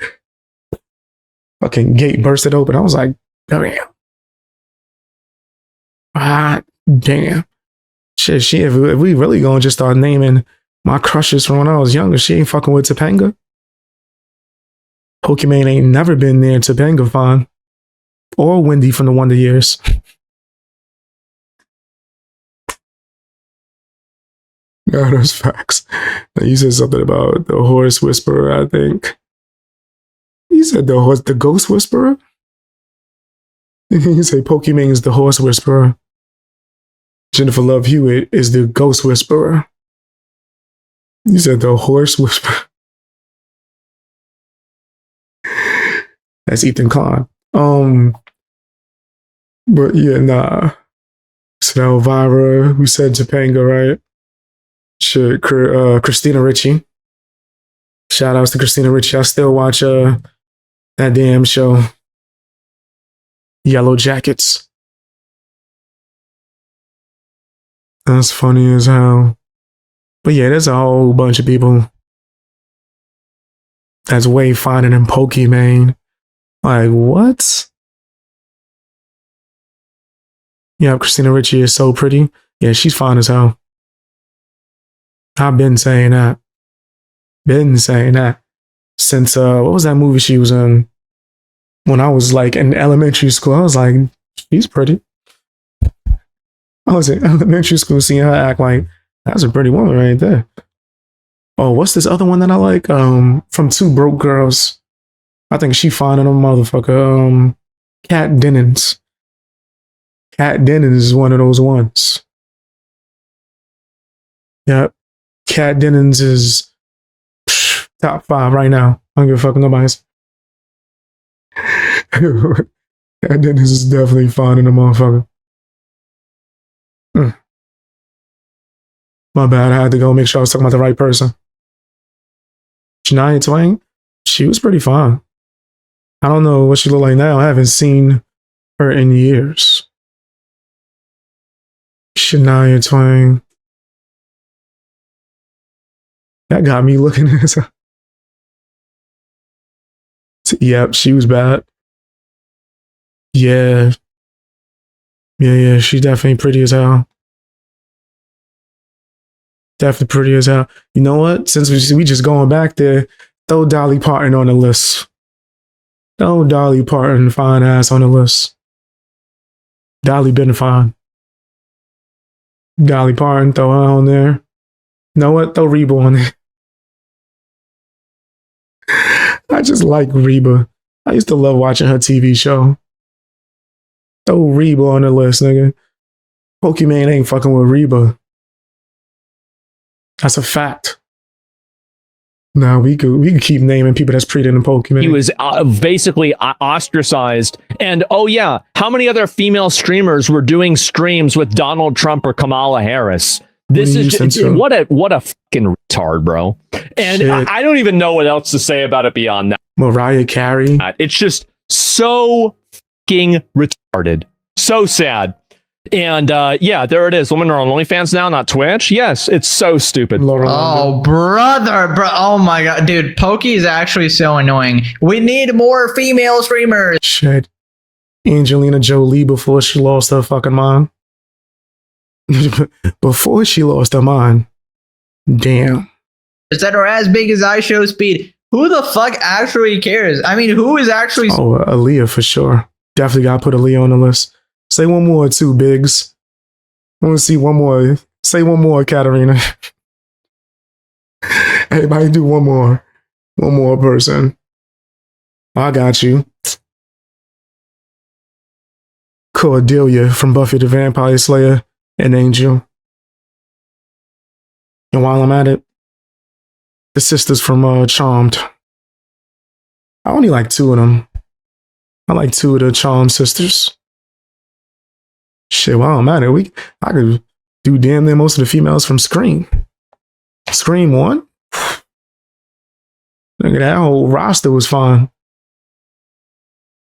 fucking gate bursted open. I was like, damn. Damn. Shit, if we really gonna just start naming my crushes from when I was younger, she ain't fucking with Topanga. Pokimane ain't never been near Topanga Fawn. Or Wendy from the Wonder Years. Yeah, those facts. Now, you said something about the horse whisperer, I think. You said the ghost whisperer? You say Pokimane is the horse whisperer. Jennifer Love Hewitt is the ghost whisperer. You said the horse whisperer. That's Ethan Klein. But yeah, nah. So Elvira, who said Topanga, right? Shit, Christina Ricci. Shout outs to Christina Ricci. I still watch that damn show. Yellow Jackets. That's funny as hell. But yeah, there's a whole bunch of people That's way finer than Pokimane. Like, what? Yeah, Christina Ricci is so pretty. Yeah, she's fine as hell. I've been saying that. Been saying that. Since, what was that movie she was in? When I was like in elementary school, I was like, she's pretty. I was in elementary school seeing her act like, that's a pretty woman right there. Oh, what's this other one that I like? From Two Broke Girls. I think she fine in a motherfucker. Kat Dennings. Kat Dennings is one of those ones. Yep. Kat Dennings is top 5 right now. I don't give a fuck nobody's. Kat Dennings is definitely fine in a motherfucker. My bad. I had to go make sure I was talking about the right person. Shania Twain, she was pretty fine. I don't know what she looked like now. I haven't seen her in years. Shania Twain. That got me looking at her. Yep, she was bad. Yeah. Yeah, she's definitely pretty as hell. Definitely pretty as hell. You know what? Since we just going back there, throw Dolly Parton on the list. Throw Dolly Parton fine ass on the list. Dolly been fine. Dolly Parton, throw her on there. You know what? Throw Reba on there. I just like Reba. I used to love watching her TV show. Throw Reba on the list, nigga. Pokimane ain't fucking with Reba. That's a fact. No, we could keep naming people that's prettier than Pokimane. He was basically ostracized. And oh yeah, how many other female streamers were doing streams with Donald Trump or Kamala Harris? This is just, what a fucking retard, bro. And I don't even know what else to say about it beyond that. Mariah Carey. It's just so fucking retarded. So sad. And yeah, there it is. Women are on OnlyFans now, not Twitch. Yes, it's so stupid. Oh, brother, oh my god, dude, Pokey is actually so annoying. We need more female streamers. Shit, Angelina Jolie before she lost her fucking mind. Before she lost her mind. Damn. That are as big as iShowSpeed. Who the fuck actually cares? I mean, who is actually? Oh, Aaliyah for sure. Definitely gotta put Aaliyah on the list. Say one more, too, Biggs. I want to see one more. Say one more, Katarina. Everybody do one more. One more person. I got you. Cordelia from Buffy the Vampire Slayer and Angel. And while I'm at it, the sisters from Charmed. I only like 2 of them. I like 2 of the Charmed sisters. Shit, while I'm at it, I could do damn near most of the females from Scream. Scream 1? Look at that whole roster was fine.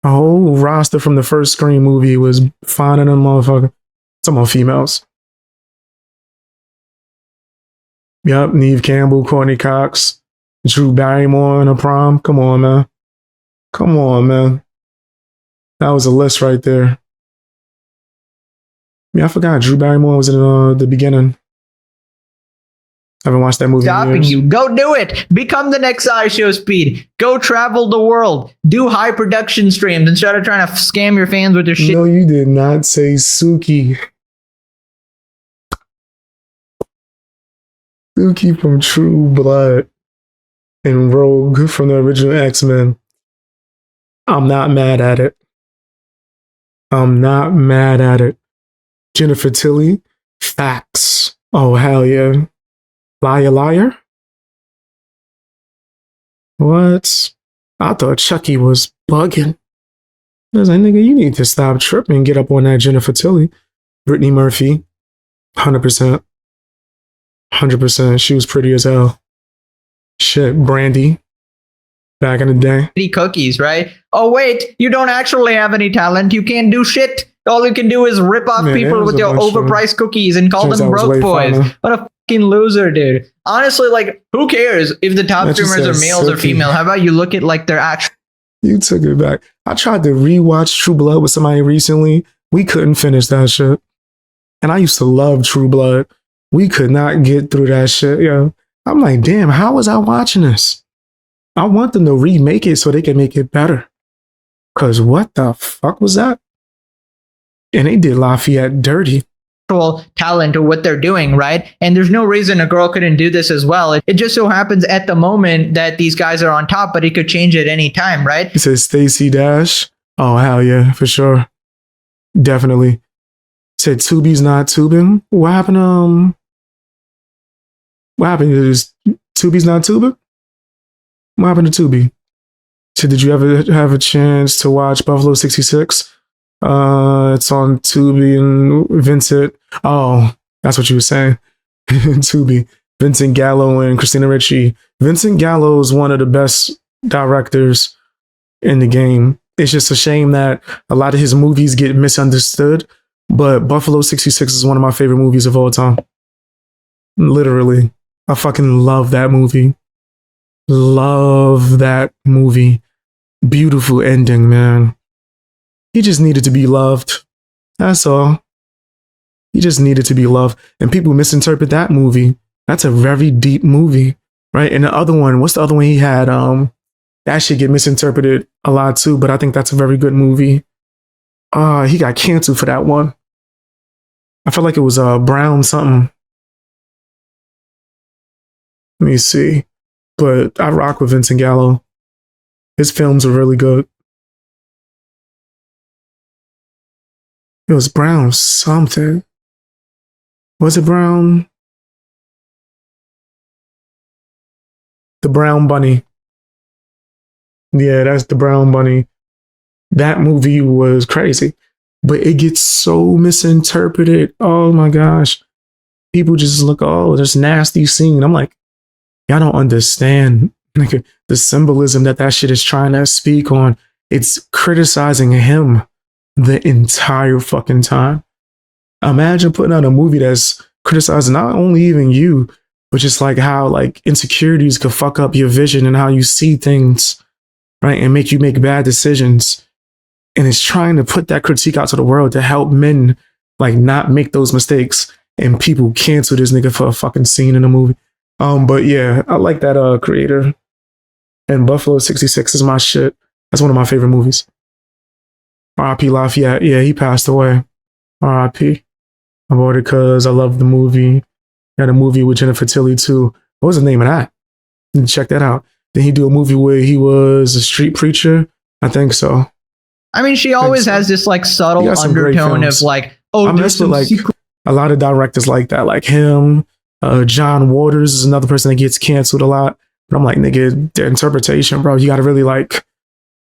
The whole roster from the first Scream movie was fine in them motherfucker. Some more females. Yup, Neve Campbell, Courtney Cox, Drew Barrymore in her prom. Come on, man. Come on, man. That was a list right there. Yeah, I forgot Drew Barrymore was in the beginning. I haven't watched that movie. Stopping you. Go do it. Become the next iShowSpeed. Go travel the world. Do high production streams instead of trying to scam your fans with your shit. No, you did not say Suki. Suki from True Blood and Rogue from the original X-Men. I'm not mad at it. I'm not mad at it. Jennifer Tilly, facts. Oh, hell yeah. Liar, liar? What? I thought Chucky was bugging. I was like, nigga, you need to stop tripping and get up on that Jennifer Tilly. Brittany Murphy, 100%. 100%. She was pretty as hell. Shit, Brandy. Back in the day. Cookies, right? Oh, wait, you don't actually have any talent. You can't do shit. All you can do is rip off people with your overpriced cookies and call them broke boys. What a fucking loser, dude. Honestly, like, who cares if the top streamers are males or female? How about you look at like their actual... You took it back. I tried to rewatch True Blood with somebody recently. We couldn't finish that shit. And I used to love True Blood. We could not get through that shit, yo. I'm like, damn, how was I watching this? I want them to remake it so they can make it better. Cause what the fuck was that? And they did Lafayette dirty. Talent or what they're doing, right? And there's no reason a girl couldn't do this as well. It just so happens at the moment that these guys are on top, but it could change at any time, right? It says Stacey Dash. Oh, hell yeah, for sure. Definitely. Said Tubi's not tubing. What happened? What happened? Is Tubi's not tubing? What happened to Tubi? So did you ever have a chance to watch Buffalo 66? It's on Tubi and Vincent. Oh, that's what you were saying. Tubi. Vincent Gallo and Christina Ricci. Vincent Gallo is one of the best directors in the game. It's just a shame that a lot of his movies get misunderstood, but Buffalo 66 is one of my favorite movies of all time. Literally. I fucking love that movie. Love that movie. Beautiful ending, man. He just needed to be loved. That's all. He just needed to be loved. And people misinterpret that movie. That's a very deep movie, right? And the other one, what's the other one he had? That should get misinterpreted a lot too, but I think that's a very good movie. He got canceled for that one. I felt like it was Brown something. Let me see. But I rock with Vincent Gallo. His films are really good. It was Brown something. Was it Brown? The Brown Bunny. Yeah, that's the Brown Bunny. That movie was crazy. But it gets so misinterpreted. Oh my gosh. People just look, oh, this nasty scene. I'm like, y'all don't understand like, the symbolism that shit is trying to speak on. It's criticizing him the entire fucking time. Imagine putting out a movie that's criticizing not only even you, but just like how like insecurities could fuck up your vision and how you see things, right? And make you make bad decisions. And it's trying to put that critique out to the world to help men like not make those mistakes. And people cancel this nigga for a fucking scene in a movie. But yeah, I like that creator. And Buffalo 66 is my shit. That's one of my favorite movies. R.I.P. Lafayette. Yeah, he passed away. R.I.P. I bought it because I love the movie. Had a movie with Jennifer Tilly too. What was the name of that? Check that out. Then he do a movie where he was a street preacher. I think so. I mean, she always has this like subtle undertone of like, oh, there's some like a lot of directors like that, like him. John Waters is another person that gets canceled a lot. But I'm like, nigga, their interpretation, bro, you got to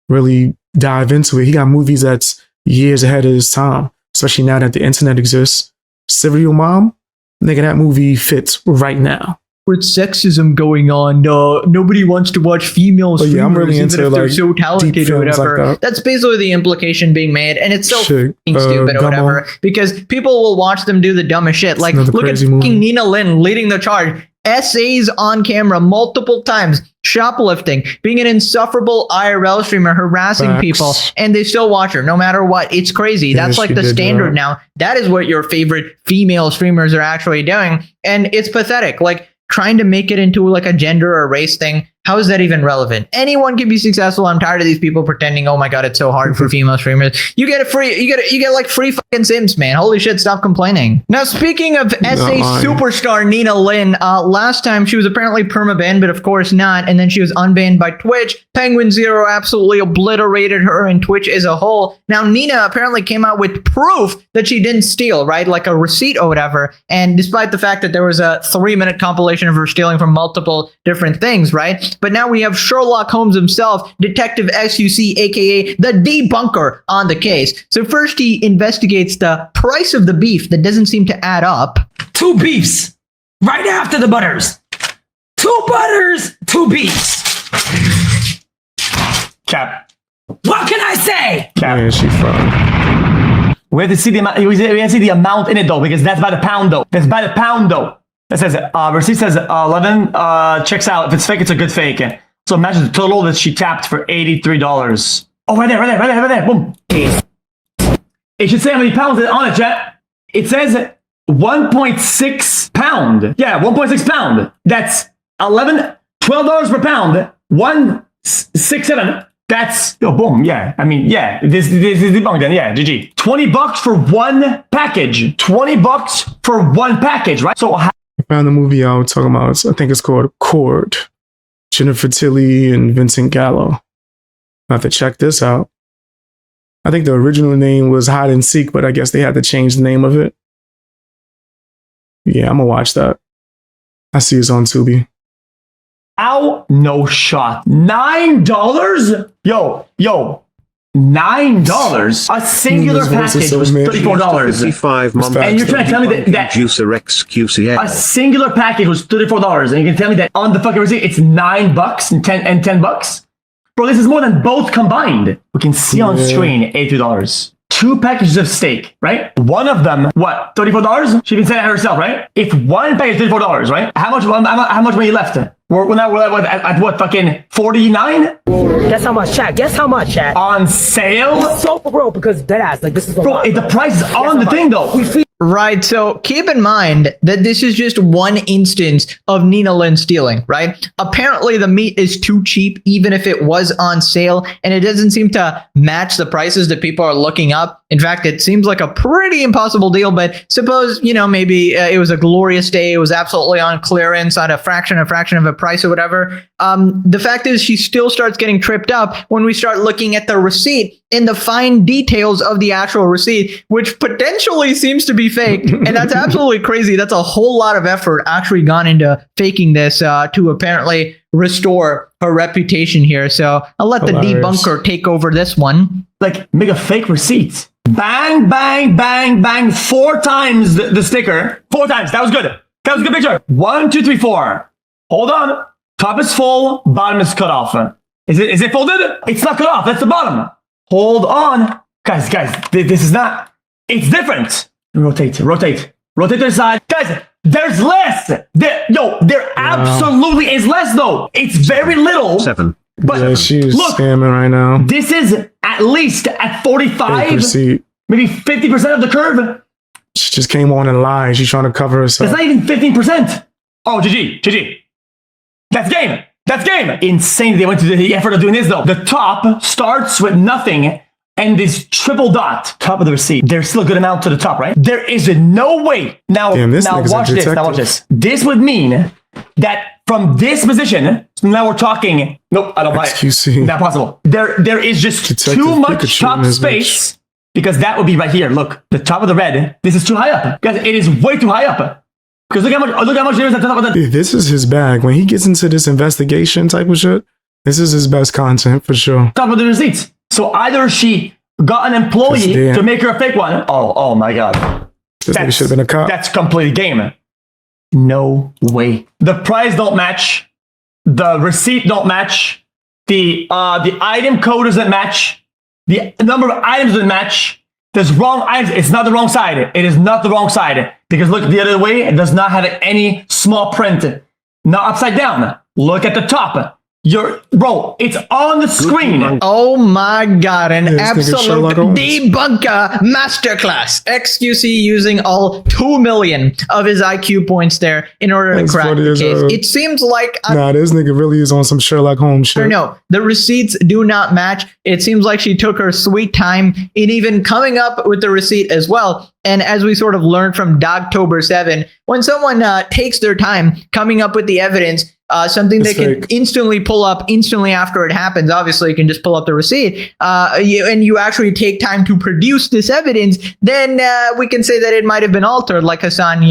really dive into it. He got movies that's years ahead of his time, especially now that the internet exists. Serial Mom, nigga, that movie fits right now. With sexism going on, nobody wants to watch female streamers, I'm really even into if they're so talented or whatever. Like That's basically the implication being made, and it's so stupid or whatever, because people will watch them do the dumbest shit. Like, look at fucking Nina Lynn leading the charge. Essays on camera multiple times, shoplifting, being an insufferable IRL streamer, harassing people, and they still watch her no matter what. It's crazy. That's like the standard now. That is what your favorite female streamers are actually doing, and it's pathetic. Like, trying to make it into like a gender or race thing. How is that even relevant? Anyone can be successful. I'm tired of these people pretending, oh my God, it's so hard for female streamers. You get it free. You get like free fucking Sims, man. Holy shit, stop complaining. Now, speaking of SA superstar Nina Lynn, last time she was apparently perma-banned, but of course not. And then she was unbanned by Twitch. Penguin Zero absolutely obliterated her and Twitch as a whole. Now, Nina apparently came out with proof that she didn't steal, right? Like a receipt or whatever. And despite the fact that there was a 3-minute compilation of her stealing from multiple different things, right? But now we have Sherlock Holmes himself, Detective SUC, aka the debunker, on the case. So first he investigates the price of the beef that doesn't seem to add up. 2 beefs, right after the butters. 2 butters, 2 beefs. Cap. What can I say? Cap. Where is she from? We have to see the amount. We have to see the amount in it though, because that's by the pound though. That's by the pound though. That says receipt says 11 checks out. If it's fake, it's a good fake. So imagine the total that she tapped for $83. Oh, right there. Boom. It should say how many pounds is on it, chat. It says 1.6 pound. Yeah, 1.6 pound. That's $12 per pound. 167. That's boom. Yeah, I mean, yeah. This is debunked then. Yeah, GG. $20 for one package. $20 for one package, right? So I found the movie out talking about. I think it's called Cord. Jennifer Tilly and Vincent Gallo. I have to check this out. I think the original name was Hide and Seek, but I guess they had to change the name of it. Yeah, I'm gonna watch that. I see it's on Tubi. Ow, no shot. $9? Yo, $9. A singular package was $34. 55 and you're trying to tell me that juicer XQCA. a singular package was $34, and you can tell me that on the fucking receipt it's $9 and $10? Bro, this is more than both combined. We can see on screen $82. 2 packages of steak, right? One of them, what, $34? She even said it herself, right? If one package is $34, right? How much money left? We're at what, fucking 49? Guess how much, chat? Guess how much, chat? On sale? So for real, because deadass, like this is a bro, lot, the price is on the thing though. Right, so keep in mind that this is just one instance of Nina Lynn stealing, right? Apparently the meat is too cheap, even if it was on sale, and it doesn't seem to match the prices that people are looking up. In fact, it seems like a pretty impossible deal, but suppose, maybe it was a glorious day, it was absolutely on clearance at a fraction of a price or whatever. The fact is she still starts getting tripped up when we start looking at the receipt in the fine details of the actual receipt, which potentially seems to be fake. And that's absolutely crazy. That's a whole lot of effort actually gone into faking this to apparently restore her reputation here. So I'll let the debunker take over this one. Like, make a fake receipt. Bang, bang, bang, bang. 4 times the sticker. 4 times. That was good. That was a good picture. 1, 2, 3, 4. Hold on. Top is full. Bottom is cut off. Is it folded? It's not cut off. That's the bottom. Hold on. Guys, this is not. It's different. Rotate to the side. Guys, there's less. There absolutely is less though. It's very little. 7. But yeah, she's look, scamming right now. This is at least at 45, maybe 50% of the curve. She just came on and lied. She's trying to cover herself. That's not even 15%. Oh, GG. That's game. Insane. They went to the effort of doing this though. The top starts with nothing and this triple dot top of the receipt. There's still a good amount to the top, right? There is no way. Now watch this. This would mean that from this position, so now we're talking. Nope, I don't buy it. Not possible. There is just too much top space because that would be right here. Look, the top of the red. This is too high up, guys. It is way too high up. Because look how much there is at the top of the. Yeah, this is his bag. When he gets into this investigation type of shit, this is his best content for sure. Top of the receipts. So either she got an employee to make her a fake one. Oh my god. That should have been a cop. That's completely game. No way. The price don't match. The receipt don't match. The item code doesn't match. The number of items doesn't match. There's wrong items. It's not the wrong side. It is not the wrong side. Because look the other way, it does not have any small print. Not upside down. Look at the top. Bro, it's on the screen. Oh my god, an absolute debunker masterclass. XQC using all 2 million of his IQ points there in order to crack the case. It seems like this nigga really is on some Sherlock Holmes shit. No, the receipts do not match. It seems like she took her sweet time in even coming up with the receipt as well. And as we sort of learned from Dogtober 7, when someone takes their time coming up with the evidence, something they can instantly pull up instantly after it happens. Obviously, you can just pull up the receipt and you actually take time to produce this evidence. Then we can say that it might have been altered, like Hassan,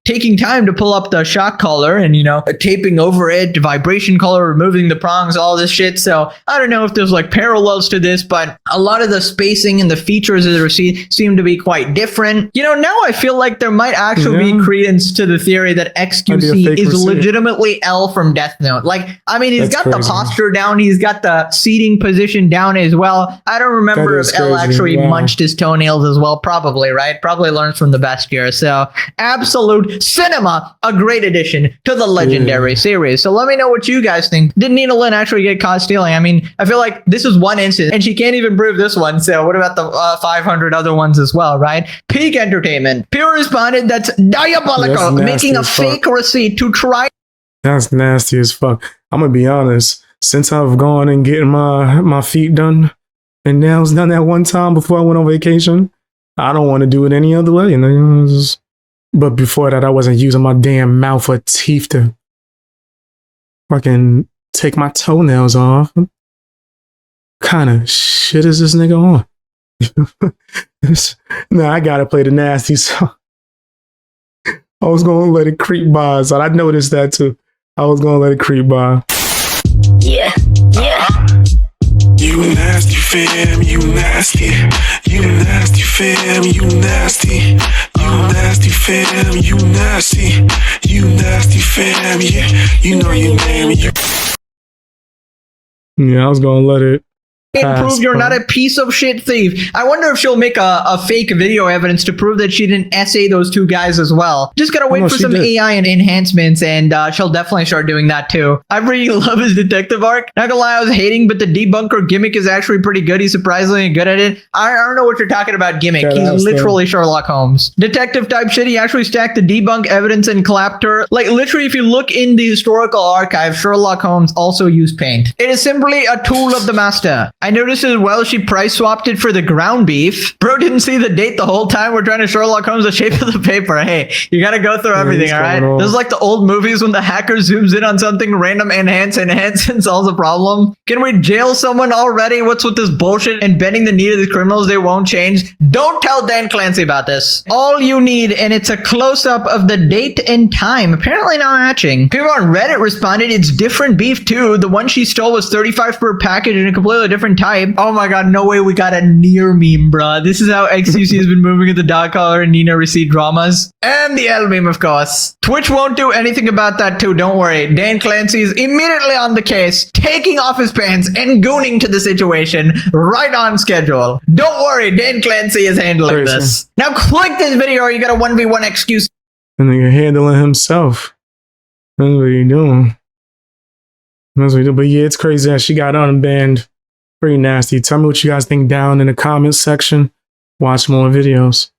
taking time to pull up the shock collar and, taping over it, vibration collar, removing the prongs, all this shit. So I don't know if there's like parallels to this, but a lot of the spacing and the features of the receipt seem to be quite different. Now I feel like there might actually be credence to the theory that XQC is legitimately L from Death Note. Like, I mean, he's got the posture down. He's got the seating position down as well. I don't remember if L actually munched his toenails as well. Probably, right? Probably learns from the best here. So absolute Food Cinema, a great addition to the legendary series. So let me know what you guys think. Did Nina Lynn actually get caught stealing? I mean, I feel like this is one instance, and she can't even prove this one. So what about the 500 other ones as well, right? Peak Entertainment. Pew responded, that's diabolical, making a fake receipt to try. That's nasty as fuck. I'm gonna be honest. Since I've gone and getting my feet done and nails done that one time before I went on vacation, I don't want to do it any other way. But before that, I wasn't using my damn mouth or teeth to fucking take my toenails off. What kind of shit is this nigga on? Nah, I gotta play the nasty song. I was gonna let it creep by, so I noticed that too. I was gonna let it creep by. Yeah. You nasty fam, you nasty. You nasty fam, you nasty. You nasty fam, you nasty. You nasty fam, yeah. You know your name. Yeah, I was gonna let it. And prove you're not a piece of shit thief. I wonder if she'll make a fake video evidence to prove that she didn't essay those two guys as well. Just gotta wait for some AI and enhancements, and she'll definitely start doing that too. I really love his detective arc. Not gonna lie, I was hating, but the debunker gimmick is actually pretty good. He's surprisingly good at it. I don't know what you're talking about gimmick. He's literally Sherlock Holmes. Detective type shit, he actually stacked the debunk evidence and clapped her. Like literally, if you look in the historical archive, Sherlock Holmes also used paint. It is simply a tool of the master. I noticed as well she price swapped it for the ground beef. Bro didn't see the date the whole time. We're trying to Sherlock Holmes the shape of the paper. Hey, you gotta go through everything, all right? This is like the old movies when the hacker zooms in on something random, enhance, and solves a problem. Can we jail someone already? What's with this bullshit and bending the knee to the criminals? They won't change. Don't tell Dan Clancy about this. All you need, and it's a close-up of the date and time. Apparently not matching. People on Reddit responded, it's different beef too. The one she stole was $35 per package in a completely different type. Oh my god, no way we got a near meme, bruh. This is how XQC has been moving in the dog collar and Nina receipt dramas. And the L meme, of course. Twitch won't do anything about that too, don't worry. Dan Clancy is immediately on the case, taking off his pants and gooning to the situation right on schedule. Don't worry, Dan Clancy is handling this. Now click this video or you got a 1v1 excuse. And nigga handling himself. That's what you doing. That's what you do. But yeah, it's crazy that she got unbanned. Pretty nasty. Tell me what you guys think down in the comments section. Watch more videos.